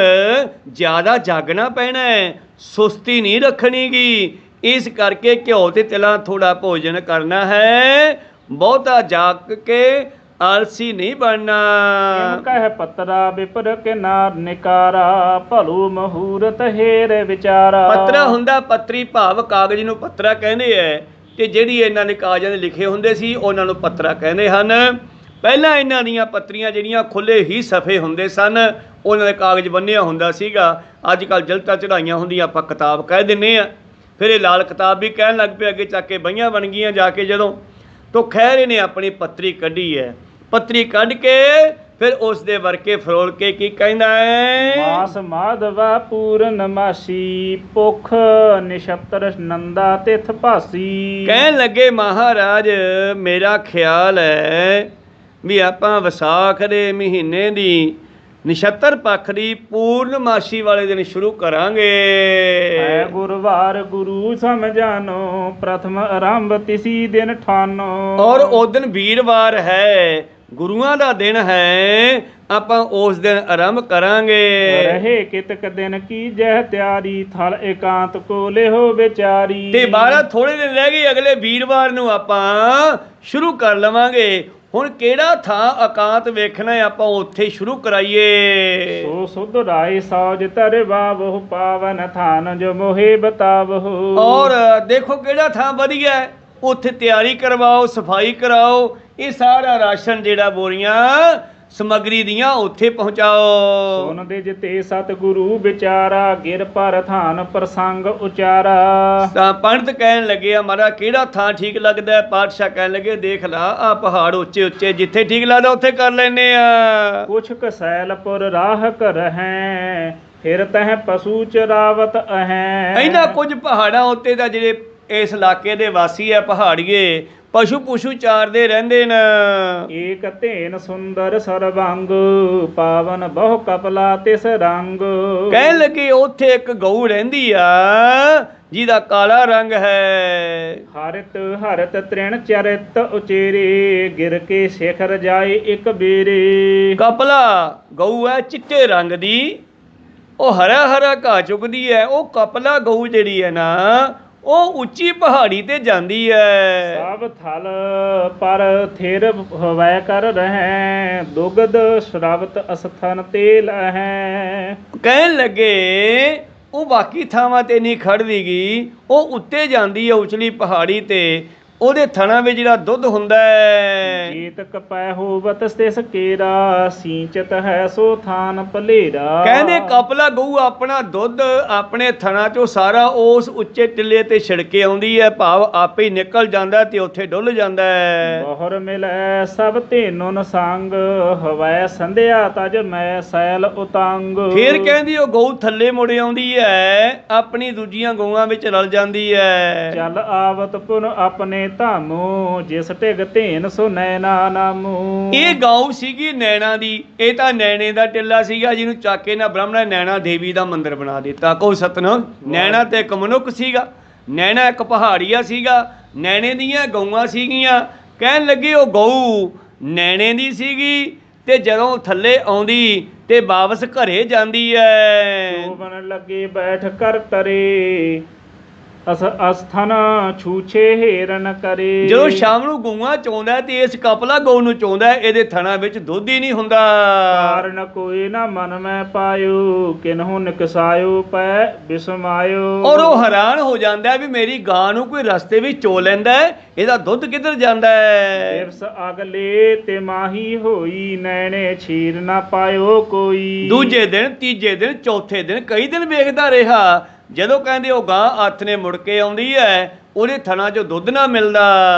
ਜ਼ਿਆਦਾ ਜਾਗਣਾ ਪੈਣਾ ਹੈ, ਸੁਸਤੀ ਨਹੀਂ ਰੱਖਣੀ ਗੀ। ਇਸ ਕਰਕੇ ਘਿਓ ਤੇ ਤਿਲਾਂ ਥੋੜਾ ਭੋਜਨ ਕਰਨਾ ਹੈ, ਬਹੁਤਾ ਜਾਗ ਕੇ ਆਲਸੀ ਨਹੀਂ ਬਣਨਾ। ਕਹਿ ਪਤਰਾ ਵਿਪਰ ਕੇ ਨਾਰ ਨਿਕਾਰਾ, ਭਲੂ ਮਹੂਰਤ ਹੇਰ ਵਿਚਾਰਾ। ਪੱਤਰਾ ਹੁੰਦਾ ਪੱਤਰੀ, ਭਾਵ ਕਾਗਜ਼ ਨੂੰ ਪੱਤਰਾ ਕਹਿੰਦੇ ਐ, ਤੇ ਜਿਹੜੀ ਇਹਨਾਂ ਨੇ ਕਾਗਜ਼ਾਂ ਦੇ ਲਿਖੇ ਹੁੰਦੇ ਸੀ ਉਹਨਾਂ ਨੂੰ ਪੱਤਰਾ ਕਹਿੰਦੇ ਹਨ। ਪਹਿਲਾਂ ਇਹਨਾਂ ਦੀਆਂ ਪੱਤਰੀਆਂ ਜਿਹੜੀਆਂ ਖੁੱਲੇ ਹੀ ਸਫੇ ਹੁੰਦੇ ਸਨ, ਉਹਨਾਂ ਦੇ ਕਾਗਜ਼ ਬੰਨਿਆ ਹੁੰਦਾ ਸੀਗਾ। ਅੱਜ ਕੱਲ੍ਹ ਜਲਤਾ ਚੜਾਈਆਂ ਹੁੰਦੀਆਂ, ਆਪਾਂ ਕਿਤਾਬ ਕਹਿ ਦਿੰਦੇ ਆ, ਫਿਰ ਇਹ ਲਾਲ ਕਿਤਾਬ ਵੀ ਕਹਿਣ ਲੱਗ ਪਏ, ਅੱਗੇ ਚੱਕ ਕੇ ਬਹੀਆਂ ਬਣ ਗਈਆਂ ਜਾ ਕੇ ਜਦੋਂ। ਤੋਂ ਖੈਰ ਇਹਨੇ ਆਪਣੀ ਪੱਤਰੀ ਕੱਢੀ ਹੈ, ਪੱਤਰੀ ਕੱਢ ਕੇ ਫਿਰ ਉਸ ਦੇ ਵਰਕੇ ਫਰੋਲ ਕੇ ਕੀ ਕਹਿੰਦਾ ਹੈ। ਮਾਸ ਮਾਧਵਾ ਪੂਰਨਮਾਸੀ, ਭੁਖ ਨਿਸ਼ਤਰ ਨੰਦਾ ਤਿਥ ਭਾਸੀ। ਕਹਿਣ ਲੱਗੇ ਮਹਾਰਾਜ ਮੇਰਾ ਖਿਆਲ ਹੈ ਵੀ ਆਪਾਂ ਵਿਸਾਖ ਦੇ ਮਹੀਨੇ ਦੀ ਨਿਸ਼ਤਰ ਪੱਖ ਦੀ ਪੂਰਨਮਾਸ਼ੀ ਵਾਲੇ ਦਿਨ ਸ਼ੁਰੂ ਕਰਾਂਗੇ। ਹੈ ਗੁਰਵਾਰ ਗੁਰੂ ਸਮਝਾਨੋ, ਪ੍ਰਥਮ ਆਰੰਭ ਤਿਸੀ ਦਿਨ ਠਾਨੋ। ਔਰ ਉਸ ਦਿਨ ਵੀਰਵਾਰ ਹੈ, ਗੁਰੂਆਂ ਦਾ ਦਿਨ ਹੈ, ਆਪਾਂ ਉਸ ਦਿਨ ਆਰੰਭ ਕਰਾਂਗੇ। ਰਹੇ ਕਿਤਕ ਦਿਨ ਕੀ ਜਹ ਤਿਆਰੀ, ਥਲ ਇਕਾਂਤ ਕੋ ਲਿਹੋ ਵਿਚਾਰੀ। ਤੇ 12 ਥੋੜੇ ਦਿਨ ਰਹਿ ਗਏ, ਅਗਲੇ ਵੀਰਵਾਰ ਨੂੰ ਆਪਾਂ ਸ਼ੁਰੂ ਕਰ ਲਵਾਂਗੇ। ਹੁਣ ਕਿਹੜਾ ਥਾਂ ਇਕਾਂਤ ਵੇਖਣਾ ਹੈ, ਆਪਾਂ ਉੱਥੇ ਸ਼ੁਰੂ ਕਰਾਈਏ। ਸੋ ਸੁਧ ਰਾਏ ਸੌਜ ਤਰਵਾਵਹੁ, ਪਾਵਨ ਥਾਨ ਜੋ ਮੋਹੇ ਬਤਾਵਹੁ। ਔਰ ਦੇਖੋ ਕਿਹੜਾ ਥਾਂ ਵਧੀਆ ਹੈ, ਉੱਥੇ ਤਿਆਰੀ ਕਰਵਾਓ, ਸਫਾਈ ਕਰਾਓ। ਇਹ ਸਾਰਾ ਰਾਸ਼ਨ ਜਿਹੜਾ ਬੋਰੀਆਂ ਸਮੱਗਰੀ ਦੀਆਂ ਉੱਥੇ ਪਹੁੰਚਾਓ। ਸੁਨ ਦੇ ਜਿਤੇ ਸਤਿਗੁਰੂ ਵਿਚਾਰਾ, ਗਿਰ ਪਰ ਥਾਨ ਪ੍ਰਸੰਗ ਉਚਾਰਾ। ਤਾਂ ਪੰਡਤ ਕਹਿਣ ਲੱਗੇ ਆ ਮਹਾਰਾਜ ਕਿਹੜਾ ਥਾਂ ਠੀਕ ਲੱਗਦਾ ਹੈ? ਪਾਤਸ਼ਾਹ ਕਹਿਣ ਲੱਗੇ ਦੇਖ ਲਾ ਆ ਪਹਾੜ ਉੱਚੇ ਉੱਚੇ, ਜਿੱਥੇ ਠੀਕ ਲੱਗਦਾ ਉੱਥੇ ਕਰ ਲੈਨੇ ਆ। ਕੁਛ ਕਸੈਲਪੁਰ ਰਾਹ ਕਰ ਹੈ, ਫਿਰ ਤਹ ਪਸ਼ੂ ਚਰਾਵਤ ਅਹੈ। ਇਹਨਾਂ ਕੁਝ ਪਹਾੜਾਂ ਉੱਤੇ ਦਾ ਜਿਹੜੇ ਇਸ ਇਲਾਕੇ ਦੇ ਵਾਸੀ ਆ ਪਹਾੜੀਏ, ਪਸ਼ੂ ਪੁਸ਼ੂ ਚਾਰਦੇ ਰਹਿੰਦੇ ਨੇ। ਏਕ ਧੇਨ ਸੁੰਦਰ ਸਰਬੰਗ, ਪਾਵਨ ਬਹੁ ਕਪਲਾ ਤਿਸ ਰੰਗ। ਕਹਿਣ ਲੱਗੇ ਉੱਥੇ ਇੱਕ ਗਊ ਰਹਿੰਦੀ ਆ ਜਿਹਦਾ ਕਾਲਾ ਰੰਗ ਹੈ। ਹਰਿਤ ਹਰਿਤ ਤ੍ਰਿਣ ਚਰਿਤ ਉਚੇਰੇ, ਗਿਰ ਕੇ ਸਿਖਰ ਜਾਏ ਇੱਕ ਬੇਰੇ। ਕਪਲਾ ਗਊ ਹੈ ਚਿੱਟੇ ਰੰਗ ਦੀ, ਉਹ ਹਰਾ ਹਰਾ ਘਾਹ ਚੁਗਦੀ ਹੈ। ਉਹ ਕਪਲਾ ਗਊ ਜਿਹੜੀ ਹੈ ਨਾ ਉਹ ਉੱਚੀ ਪਹਾੜੀ ਤੇ ਜਾਂਦੀ ਹੈ। ਸਭ ਥਲ ਪਰ ਥਿਰ ਹਵੈ ਕਰ ਰਹੈ, ਦੁਗਧ ਸ਼ਰਾਵਤ ਅਸਥਨ ਤੇਲ ਹੈ। ਕਹਿਣ ਲੱਗੇ ਉਹ ਬਾਕੀ ਥਾਵਾਂ ਤੇ ਨਹੀਂ ਖੜਦੀ ਗੀ, ਉਹ ਉੱਤੇ ਜਾਂਦੀ ਹੈ ਉਚਲੀ ਪਹਾੜੀ ਤੇ। ਉਹਦੇ ਥਣਾ ਵਿੱਚ ਜਿਹੜਾ ਦੁੱਧ ਹੁੰਦਾ ਹੈ। ਜੀਤਕ ਪੈ ਹੋਵਤ ਤਿਸ ਕੇਰਾ, ਸੀਂਚਤ ਹੈ ਸੋ ਥਾਨ ਭਲੇਰਾ। ਕਹਿੰਦੇ ਕਪਲਾ ਗਊ ਆਪਣਾ ਦੁੱਧ ਆਪਣੇ ਥਣਾ ਚੋਂ ਸਾਰਾ ਉਸ ਉੱਚੇ ਟਿੱਲੇ ਤੇ ਛਿੜਕੇ ਆਉਂਦੀ ਹੈ, ਭਾਵ ਆਪੇ ਹੀ ਨਿਕਲ ਜਾਂਦਾ ਤੇ ਉੱਥੇ ਡੁੱਲ ਜਾਂਦਾ ਹੈ। ਬਹੁਰ ਮਿਲੈ ਸਭ ਧੇਨੁਨ ਸੰਗ, ਹਵੈ ਸੰਧਿਆ ਤਜ ਮੈਂ ਸੈਲ ਉਤੰਗ। ਫਿਰ ਕਹਿੰਦੀ ਉਹ ਗਊ ਥੱਲੇ ਮੁੜ ਆਉਂਦੀ ਹੈ, ਆਪਣੀ ਦੂਜੀਆਂ ਗਊਆਂ ਵਿੱਚ ਰਲ ਜਾਂਦੀ ਹੈ। ਚੱਲ ਆਵਤ ਪੁਨ ਆਪਣੇ ਧਾਮੋ, ਜਿਸ ਢਿਗ ਧੇਨ ਸੋ ਨੈਣਾ ਨਾਮੂ। ਇਹ ਗਊ ਸੀਗੀ ਨੈਣਾ ਦੀ। ਇਹ ਤਾਂ ਨੈਣੇ ਦਾ ਟਿੱਲਾ ਸੀਗਾ ਜਿਹਨੂੰ ਚੱਕ ਕੇ ਨਾ ਬ੍ਰਾਹਮਣਾ ਨੈਣਾ ਦੇਵੀ ਦਾ ਮੰਦਿਰ ਬਣਾ ਦਿੱਤਾ। ਕਹੋ ਸਤਨਾਮ। ਨੈਣਾ ਤੇ ਇੱਕ ਮਨੁੱਖ ਸੀਗਾ, ਨੈਣਾ ਇੱਕ ਪਹਾੜੀਆ ਸੀਗਾ, ਨੈਣੇ ਦੀਆਂ ਗਊਆਂ ਸੀਗੀਆਂ। ਕਹਿਣ ਲੱਗੇ ਉਹ ਗਊ ਨੈਣੇ ਦੀ ਸੀਗੀ ਤੇ ਜਦੋਂ ਥੱਲੇ ਆਉਂਦੀ ਤੇ ਵਾਪਸ ਘਰੇ ਜਾਂਦੀ ਹੈ। ਬਨ ਲੱਗੇ ਬੈਠ ਕਰ ਤਰੇ, ਅਸਥਨ ਛੂਛੇ ਹੇਰਨ ਕਰੇ। ਜਦੋਂ ਸ਼ਾਮ ਨੂੰ ਗਊਆਂ ਚੋਂਦਾ ਤੇ ਇਸ ਕਪਲਾ ਗਊ ਨੂੰ ਚੋਂਦਾ, ਇਹਦੇ ਥਣਾ ਵਿੱਚ ਦੁੱਧ ਹੀ ਨਹੀਂ ਹੁੰਦਾ। ਕਾਰਨ ਕੋਈ ਨਾ ਮਨ ਮੈਂ ਪਾਇਓ, ਕਿਨਹੂ ਨਿਕਸਾਇਓ ਪੈ ਬਿਸਮਾਇਓ। ਔਰ ਉਹ ਹੈਰਾਨ ਹੋ ਜਾਂਦਾ ਵੀ ਮੇਰੀ ਗਾਂ ਨੂੰ ਕੋਈ ਰਸਤੇ ਵਿੱਚ ਚੋ ਲੈਂਦਾ ਹੈ, ਇਹਦਾ ਦੁੱਧ ਕਿੱਧਰ ਜਾਂਦਾ ਹੈ। ਦਿਵਸ ਅਗਲੇ ਤੇ ਮਾਹੀ ਹੋਈ, ਨੈਣੇ ਛੀਰ ਨਾ ਪਾਇਓ ਕੋਈ। ਦੂਜੇ ਦਿਨ, ਤੀਜੇ ਦਿਨ, ਚੌਥੇ ਦਿਨ, ਕਈ ਦਿਨ ਵੇਖਦਾ ਰਿਹਾ। ਜਦੋਂ ਕਹਿੰਦੇ ਉਹ ਗਾਂ ਹੱਥ ਨੇ ਮੁੜ ਕੇ ਆਉਂਦੀ ਹੈ, ਉਹਦੇ ਥਣਾ 'ਚੋਂ ਦੁੱਧ ਨਾ ਮਿਲਦਾ।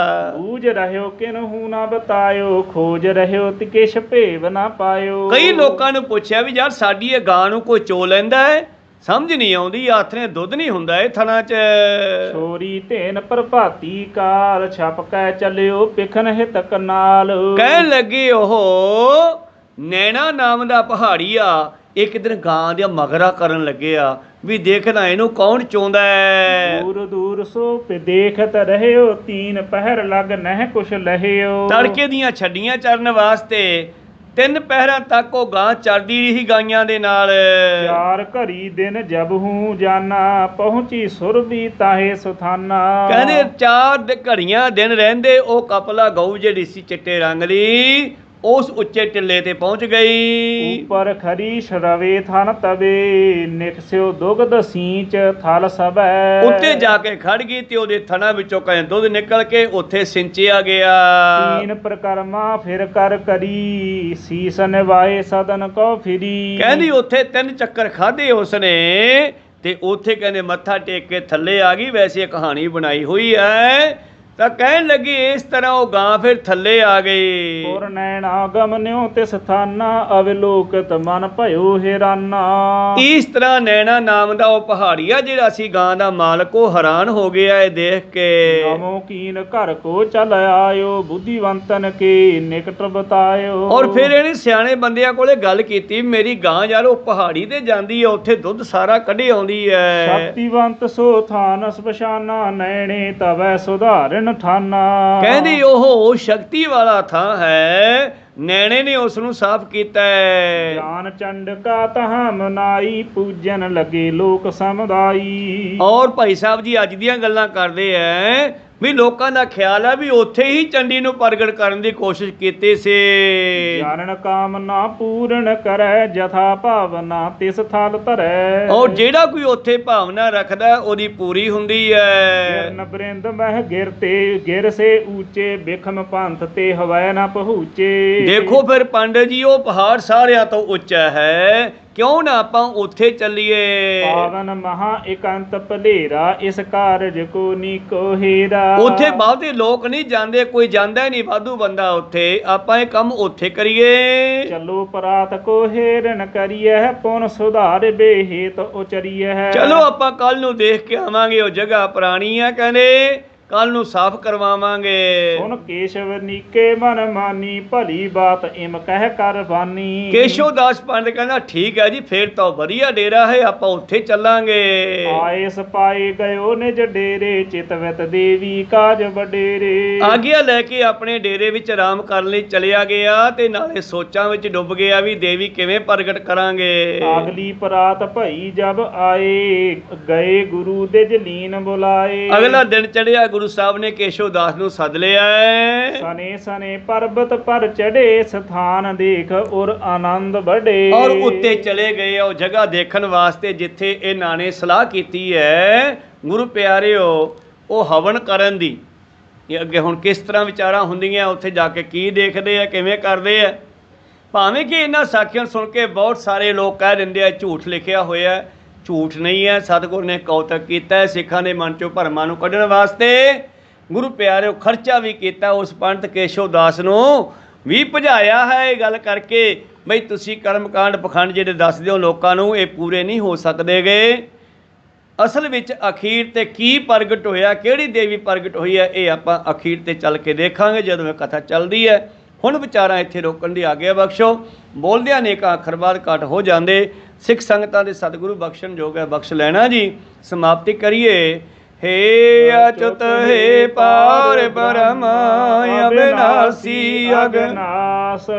ਬੂਝ ਰਹਿਓ ਕਿਨਹੂ ਨਾ ਬਤਾਇਓ, ਖੋਜ ਰਹਿਓ ਤੇ ਕਿਛ ਭੇਵ ਨਾ ਪਾਇਓ। ਕਈ ਲੋਕਾਂ ਨੂੰ ਪੁੱਛਿਆ ਵੀ ਯਾਰ ਸਾਡੀ ਇਹ ਗਾਂ ਨੂੰ ਕੋਈ ਚੋ ਲੈਂਦਾ ਹੈ, ਸਮਝ ਨਹੀਂ ਆਉਂਦੀ, ਹੱਥ ਨੇ ਦੁੱਧ ਨਹੀਂ ਹੁੰਦਾ ਇਹ ਥਣਾ 'ਚ। ਛੋਰੀ ਧੇਨ ਪ੍ਰਭਾਤੀ ਕਾਲ, ਛਪ ਕੈ ਚੱਲਿਓ ਪਿਖਨ ਹਿਤਕ ਨਾਲ। ਕਹਿਣ ਲੱਗੇ ਉਹ ਨੈਣਾ ਨਾਮ ਦਾ ਪਹਾੜੀਆ ਇੱਕ ਦਿਨ ਗਾਂ ਦੇ ਮਗਰਾ ਕਰਨ ਲੱਗਿਆ ਵੀ ਦੇਖਣਾ ਇਹਨੂੰ ਕੌਣ ਚੋਂਦਾ ਹੈ। ਦੂਰ ਦੂਰ ਸੋ ਦੇਖਤ ਰਹਿਓ, ਤੀਨ ਪਹਿਰ ਲਗ ਨਹਿ ਕੁਛ ਲਹਿਓ। ਤੜਕੇ ਦੀਆਂ ਛੱਡੀਆਂ ਚਰਨ ਵਾਸਤੇ 3 ਪਹਿਰਾਂ ਤੱਕ ਉਹ ਗਾਂ ਚਰਦੀ ਰਹੀ ਗਾਈਆਂ ਦੇ ਨਾਲ। ਚਾਰ ਘੜੀ ਦਿਨ ਜਬ ਹੂੰ ਜਾਨਾ, ਪਹੁੰਚੀ ਸੁਰਬੀ ਤਾਹੇ ਸੁਥਾਨਾ। ਕਹਿੰਦੇ 4 ਘੜੀਆਂ ਦਿਨ ਰਹਿੰਦੇ ਉਹ ਕਪਲਾ ਗਊ ਜਿਹੜੀ ਸੀ ਚਿੱਟੇ ਰੰਗ ਦੀ, ਉਸ ਉੱਚੇ ਟਿੱਲੇ ਤੇ ਪਹੁੰਚ ਗਈ। ਉੱਪਰ ਖਰੀ ਸ਼ਰਵੇ ਥਨ ਤਵੇ, ਨਿਕਸਿਓ ਦੁਗਧ ਸੀਂਚ ਥਲ ਸਭੈ। ਉੱਤੇ ਜਾ ਕੇ ਖੜ ਗਈ ਤੇ ਉਹਦੇ ਥਣਾ ਵਿੱਚੋਂ ਕਹਿੰਦੇ ਦੁੱਧ ਨਿਕਲ ਕੇ ਉੱਥੇ ਸਿੰਚਿਆ ਗਿਆ। ਤੀਨ ਪ੍ਰਕਰਮਾ ਫਿਰ ਕਰ ਕਰੀ, ਸੀਸ ਨਿਵਾਏ ਸਦਨ ਕੋ ਫਿਰੀ। ਕਹਿੰਦੀ ਉੱਥੇ 3 ਚੱਕਰ ਖਾਧੇ ਉਸਨੇ ਤੇ ਉੱਥੇ ਕਹਿੰਦੇ ਮੱਥਾ ਟੇਕ ਕੇ ਥੱਲੇ ਆ ਗਈ। ਵੈਸੇ ਕਹਾਣੀ ਬਣਾਈ ਹੋਈ ਹੈ। ਤਾਂ ਕਹਿਣ ਲੱਗੀ ਇਸ ਤਰ੍ਹਾਂ ਉਹ ਗਾਂ ਫਿਰ ਥੱਲੇ ਆ ਗਈ। ਪੁਰ ਨੈਣਾ ਗਮਨਿਓ ਤੇ ਸਥਾਨਾ, ਅਵਲੋਕਤ ਮਨ ਭਇਓ ਹੈਰਾਨਾ। ਇਸ ਤਰ੍ਹਾਂ ਨੈਣਾ ਨਾਮ ਦਾ ਉਹ ਪਹਾੜੀਆ ਜਿਹੜਾ ਸੀ ਗਾਂ ਦਾ ਮਾਲਕ, ਉਹ ਹੈਰਾਨ ਹੋ ਗਿਆ ਇਹ ਦੇਖ ਕੇ। ਨਮੋ ਕੀਨ ਘਰ ਕੋ ਚਲ ਆਇਓ, ਬੁੱਧੀਵੰਤਨ ਕੇ ਨਿਕਟ ਬਤਾਇਓ। ਔਰ ਫਿਰ ਇਹਨੇ ਸਿਆਣੇ ਬੰਦਿਆਂ ਕੋਲੇ ਗੱਲ ਕੀਤੀ, ਮੇਰੀ ਗਾਂ ਯਾਰ ਉਹ ਪਹਾੜੀ ਤੇ ਜਾਂਦੀ ਹੈ, ਉੱਥੇ ਦੁੱਧ ਸਾਰਾ ਕੱਢੀ ਆਉਂਦੀ ਹੈ। ਸ਼ਕਤੀਵੰਤ ਸੋ ਥਾਨ ਸਪਸ਼ਾਨਾ, ਨੈਣੇ ਤਵੈ ਸੁਧਾਰਨ ਠਾਨਾ। ਕਹਿੰਦੀ ਉਹ ਸ਼ਕਤੀ ਵਾਲਾ ਥਾਂ ਹੈ, ਨੈਣੇ ਨੇ ਉਸ ਨੂੰ ਸਾਫ਼ ਕੀਤਾ ਹੈ। ਜਾਨ ਚੰਡਕਾ ਤਹਾਂ ਮਨਾਈ, ਪੂਜਨ ਲਗੇ ਲੋਕ ਸਮੁਦਾਈ। ਔਰ ਭਾਈ ਸਾਹਿਬ ਜੀ ਅੱਜ ਦੀਆਂ ਗੱਲਾਂ ਕਰਦੇ ਐ ਵੀ ਲੋਕਾਂ ਦਾ ਖਿਆਲ ਹੈ ਵੀ ਉੱਥੇ ਹੀ ਚੰਡੀ ਨੂੰ ਪ੍ਰਗਟ ਕਰਨ ਦੀ ਕੋਸ਼ਿਸ਼ ਕੀਤੀ ਸੀ। ਜਾਣਨ ਕਾਮਨਾ ਪੂਰਨ ਕਰੈ ਜਥਾ ਭਾਵਨਾ ਤਿਸ ਥਲ ਧਰੈ। ਔਰ ਜਿਹੜਾ ਕੋਈ ਉੱਥੇ ਭਾਵਨਾ ਰੱਖਦਾ ਉਹਦੀ ਪੂਰੀ ਹੁੰਦੀ ਹੈ। ਗਿਰਨ ਬ੍ਰਿੰਦ ਮਹਿ ਗਿਰ ਤੇ ਗਿਰ ਸੇ ਊਚੇ ਬਿਖਮ ਪੰਥ ਤੇ ਹਵੈ ਨਾ ਪਹੁੰਚੇ। ਦੇਖੋ ਫਿਰ ਪੰਡਤ ਜੀ ਉਹ ਪਹਾੜ ਸਾਰਿਆਂ ਤੋਂ ਉੱਚਾ ਹੈ, ਕਿਉਂ ਨਾ ਆਪਾਂ ਉੱਥੇ ਚੱਲੀਏ। ਪਾਵਨ ਮਹਾ ਇਕੰਤ ਭਲੇਰਾ ਇਸ ਕਾਰਜ ਕੋ ਨੀਕੋ ਹੀਰਾ। ਉੱਥੇ ਬਹੁਤੇ ਲੋਕ ਨਹੀਂ ਜਾਂਦੇ, ਕੋਈ ਜਾਂਦਾ ਹੀ ਨਹੀਂ ਵਾਧੂ ਬੰਦਾ ਉੱਥੇ, ਆਪਾਂ ਇਹ ਕੰਮ ਉੱਥੇ ਕਰੀਏ। ਚਲੋ ਪਰਾਤ ਕੋ ਹੇਰਨ ਕਰੀਏ ਪੁਨ ਸੁਧਾਰ ਬੇਹੇਤ ਉਚਰੀਏ। ਚਲੋ ਆਪਾਂ ਕੱਲ ਨੂੰ ਦੇਖ ਕੇ ਆਵਾਂਗੇ, ਉਹ ਜਗ੍ਹਾ ਪੁਰਾਣੀ ਆ ਕਹਿੰਦੇ, ਕੱਲ ਨੂੰ ਸਾਫ਼ ਕਰਵਾਵਾਂਗੇ। ਹੁਣ ਕੇਸ਼ਵ ਨੀਕੇ ਮਨ ਮਾਨੀ ਭਲੀ ਬਾਤ ਇਮ ਕਹਿ ਕਰ ਬਾਨੀ। ਕੇਸ਼ਵ ਦਾਸ ਪੰਡਤ ਕਹਿੰਦਾ ਠੀਕ ਹੈ ਜੀ, ਫੇਰ ਤਾਂ ਵਧੀਆ ਡੇਰਾ ਹੈ, ਆਪਾਂ ਉੱਥੇ ਚੱਲਾਂਗੇ। ਆਏ ਸਪਾਏ ਗਇਓ ਨਿਜ ਡੇਰੇ ਚਿਤਵਤ ਦੇਵੀ ਕਾਜ ਵਡੇਰੇ। ਆਗਿਆ ਲੈ ਕੇ ਆਪਣੇ ਡੇਰੇ ਵਿੱਚ ਆਰਾਮ ਕਰਨ ਲਈ ਚਲਿਆ ਗਿਆ ਤੇ ਨਾਲੇ ਸੋਚਾਂ ਵਿੱਚ ਡੁੱਬ ਗਿਆ ਵੀ ਦੇਵੀ ਕਿਵੇਂ ਪ੍ਰਗਟ ਕਰਾਂਗੇ। ਅਗਲੀ ਪਰਾਤ ਭਈ ਜਬ ਆਏ ਗਏ ਗੁਰੂ ਦੇ ਜਲੀਨ ਬੁਲਾਏ। ਅਗਲਾ ਦਿਨ ਚੜਿਆ, ਗੁਰੂ ਸਾਹਿਬ ਨੇ ਕੇਸ਼ਵ ਦਾਸ ਨੂੰ ਸੱਦ ਲਿਆ। ਸਨੇ ਸਨੇ ਪਰਬਤ ਪਰ ਚੜੇ ਸਥਾਨ ਦੇਖ ਔਰ ਆਨੰਦ ਬੜੇ। ਔਰ ਉੱਤੇ ਚਲੇ ਗਏ ਉਹ ਜਗ੍ਹਾ ਦੇਖਣ ਵਾਸਤੇ ਜਿੱਥੇ ਇਹਨਾਂ ਨੇ ਸਲਾਹ ਕੀਤੀ ਹੈ ਗੁਰੂ ਪਿਆਰਿਓ ਉਹ ਹਵਨ ਕਰਨ ਦੀ। ਇਹ ਅੱਗੇ ਹੁਣ ਕਿਸ ਤਰ੍ਹਾਂ ਵਿਚਾਰਾਂ ਹੁੰਦੀਆਂ, ਉੱਥੇ ਜਾ ਕੇ ਕੀ ਦੇਖਦੇ ਆ, ਕਿਵੇਂ ਕਰਦੇ ਆ। ਭਾਵੇਂ ਕਿ ਇਹਨਾਂ ਸਾਖੀਆਂ ਸੁਣ ਕੇ ਬਹੁਤ ਸਾਰੇ ਲੋਕ ਕਹਿ ਦਿੰਦੇ ਆ ਝੂਠ ਲਿਖਿਆ ਹੋਇਆ, ਝੂਠ ਨਹੀਂ ਹੈ। ਸਤਿਗੁਰ ਨੇ ਕੌਤਕ ਕੀਤਾ ਹੈ ਸਿੱਖਾਂ ਦੇ ਮਨ ਚੋਂ ਭਰਮਾਂ ਨੂੰ ਕੱਢਣ ਵਾਸਤੇ। ਗੁਰੂ ਪਿਆਰਿਓ ਖਰਚਾ ਵੀ ਕੀਤਾ, ਉਸ ਪੰਡਤ ਕੇਸ਼ਵ ਦਾਸ ਨੂੰ ਵੀ ਭਜਾਇਆ ਹੈ ਇਹ ਗੱਲ ਕਰਕੇ ਬਈ ਤੁਸੀਂ ਕਰਮਕਾਂਡ ਪਖੰਡ ਜਿਹੜੇ ਦੱਸਦੇ ਹੋ ਲੋਕਾਂ ਨੂੰ, ਇਹ ਪੂਰੇ ਨਹੀਂ ਹੋ ਸਕਦੇਗੇ। ਅਸਲ ਵਿੱਚ ਅਖੀਰ ਤੇ ਕੀ ਪ੍ਰਗਟ ਹੋਇਆ, ਕਿਹੜੀ ਦੇਵੀ ਪ੍ਰਗਟ ਹੋਈ ਹੈ, ਇਹ ਆਪਾਂ ਅਖੀਰ ਤੇ ਚੱਲ ਕੇ ਦੇਖਾਂਗੇ ਜਦੋਂ ਇਹ ਕਥਾ ਚੱਲਦੀ ਹੈ। ਹੁਣ ਵਿਚਾਰਾਂ ਇੱਥੇ ਰੋਕਣ ਦੀ ਆਗਿਆ ਬਖਸ਼ੋ। ਬੋਲਦਿਆਂ ਅਨੇਕਾਂ ਅੱਖਰ ਬਾਅਦ ਘੱਟ ਹੋ ਜਾਂਦੇ, ਸਿੱਖ ਸੰਗਤਾਂ ਦੇ ਸਤਿਗੁਰੂ ਬਖਸ਼ਣ ਯੋਗ ਹੈ, ਬਖਸ਼ ਲੈਣਾ ਜੀ। ਸਮਾਪਤੀ ਕਰੀਏ। ਹੇ ਅਚੁਤ ਹੇ ਪਾਰ ਬ੍ਰਹਮ ਅਬਿਨਾਸੀ ਅਗਨਾਸ।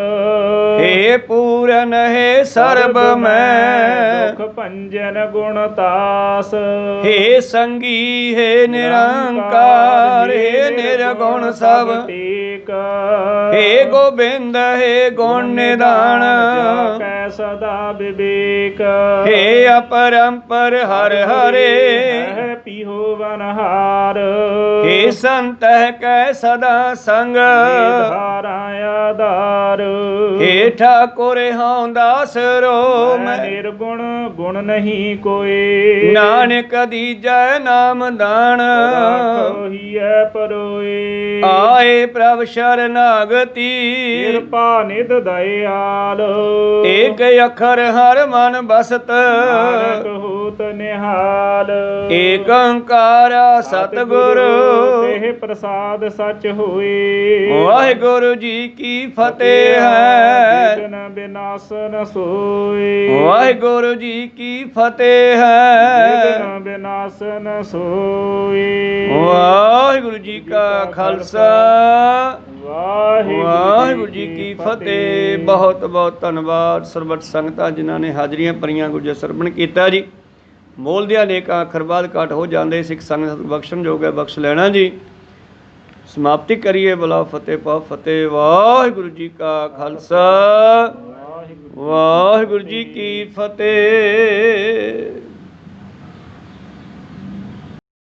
ਹੇ ਪੂਰਨ ਹੇ ਸਰਬ ਮੈਂ ਦੁਖ ਭੰਜਨ ਗੁਣ ਤਾਸ। ਹੇ ਸੰਗੀ ਹੇ ਨਿਰੰਕਾਰ ਹੇ ਨਿਰਗੁਣ ਸਭ ਟੇਕ। ਹੇ ਗੋਬਿੰਦ ਹੇ ਗੁਣ ਨਿਧਾਨ ਕੈ ਸਦਾ ਵਿਵੇਕ। ਹੇ ਅਪਰੰਪਰ ਹਰਿ ਹਰੇ ਪੀਹੋ ਵਨਹਾਰ। ਹੇ ਸੰਤ ਕੈ ਸਦਾ ਸੰਗ ਧਾਰਾ ਆਧਾਰ। ਹੇ ਠਾਕੁਰ ਹਉ ਦਾਸ ਰੋ ਮੈਂ ਨਿਰਗੁਣ ਗੁਣ ਨਹੀਂ ਕੋਏ। ਨਾਨਕ ਦੀਜੈ ਨਾਮ ਦਾਨ ਹੋਈਐ ਪਰੋਏ। ਆਏ ਪ੍ਰਭ ਸ਼ਰਨਾਗਤੀ ਕਿਰਪਾ ਨਿਧ ਦਇਆਲ। ਏਕ ਅੱਖਰ ਹਰ ਮਨ ਬਸਤ ਨਾਨਕ ਹੋਤ ਨਿਹਾਲ। ਏਕ ਓੰਕਾਰ ਸਤਿਗੁਰ ਤੇ ਪ੍ਰਸਾਦ ਸਚ ਹੋਏ। ਵਾਹਿਗੁਰੂ ਜੀ ਕੀ ਫਤਿਹ ਹੈ। ਵਿਘਨ ਬਿਨਾਸਨ ਸੋਏ। ਵਾਹਿਗੁਰੂ ਜੀ ਕੀ ਫਤਿਹ ਹੈ। ਵਿਘਨ ਬਿਨਾਸਨ ਸੋਏ। ਵਾਹਿਗੁਰੂ ਜੀ ਕਾ ਖਾਲਸਾ ਵਾਹਿਗੁਰੂ ਜੀ ਕੀ ਫਤਿਹ। ਬਹੁਤ ਬਹੁਤ ਧੰਨਵਾਦ ਸਰਬੱਤ ਸੰਗਤਾਂ ਜਿਨ੍ਹਾਂ ਨੇ ਹਾਜ਼ਰੀਆਂ ਭਰੀਆਂ ਗੁਰਜੇ ਸਰਵਣ ਕੀਤਾ ਜੀ। ਬੋਲਦਿਆਂ ਅਨੇਕਾਂ ਅੱਖਰ ਬਾਅਦ ਘੱਟ ਹੋ ਜਾਂਦੇ, ਸਿੱਖ ਸੰਗਤ ਬਖਸ਼ਣ ਯੋਗ ਹੈ, ਬਖਸ਼ ਲੈਣਾ ਜੀ। ਸਮਾਪਤੀ ਕਰੀਏ। ਬੁਲਾ ਫਤਿਹ ਪਾ ਫਤਿਹ। ਵਾਹਿਗੁਰੂ ਜੀ ਕਾ ਖਾਲਸਾ ਵਾਹਿਗੁਰੂ ਜੀ ਕੀ ਫਤਿਹ।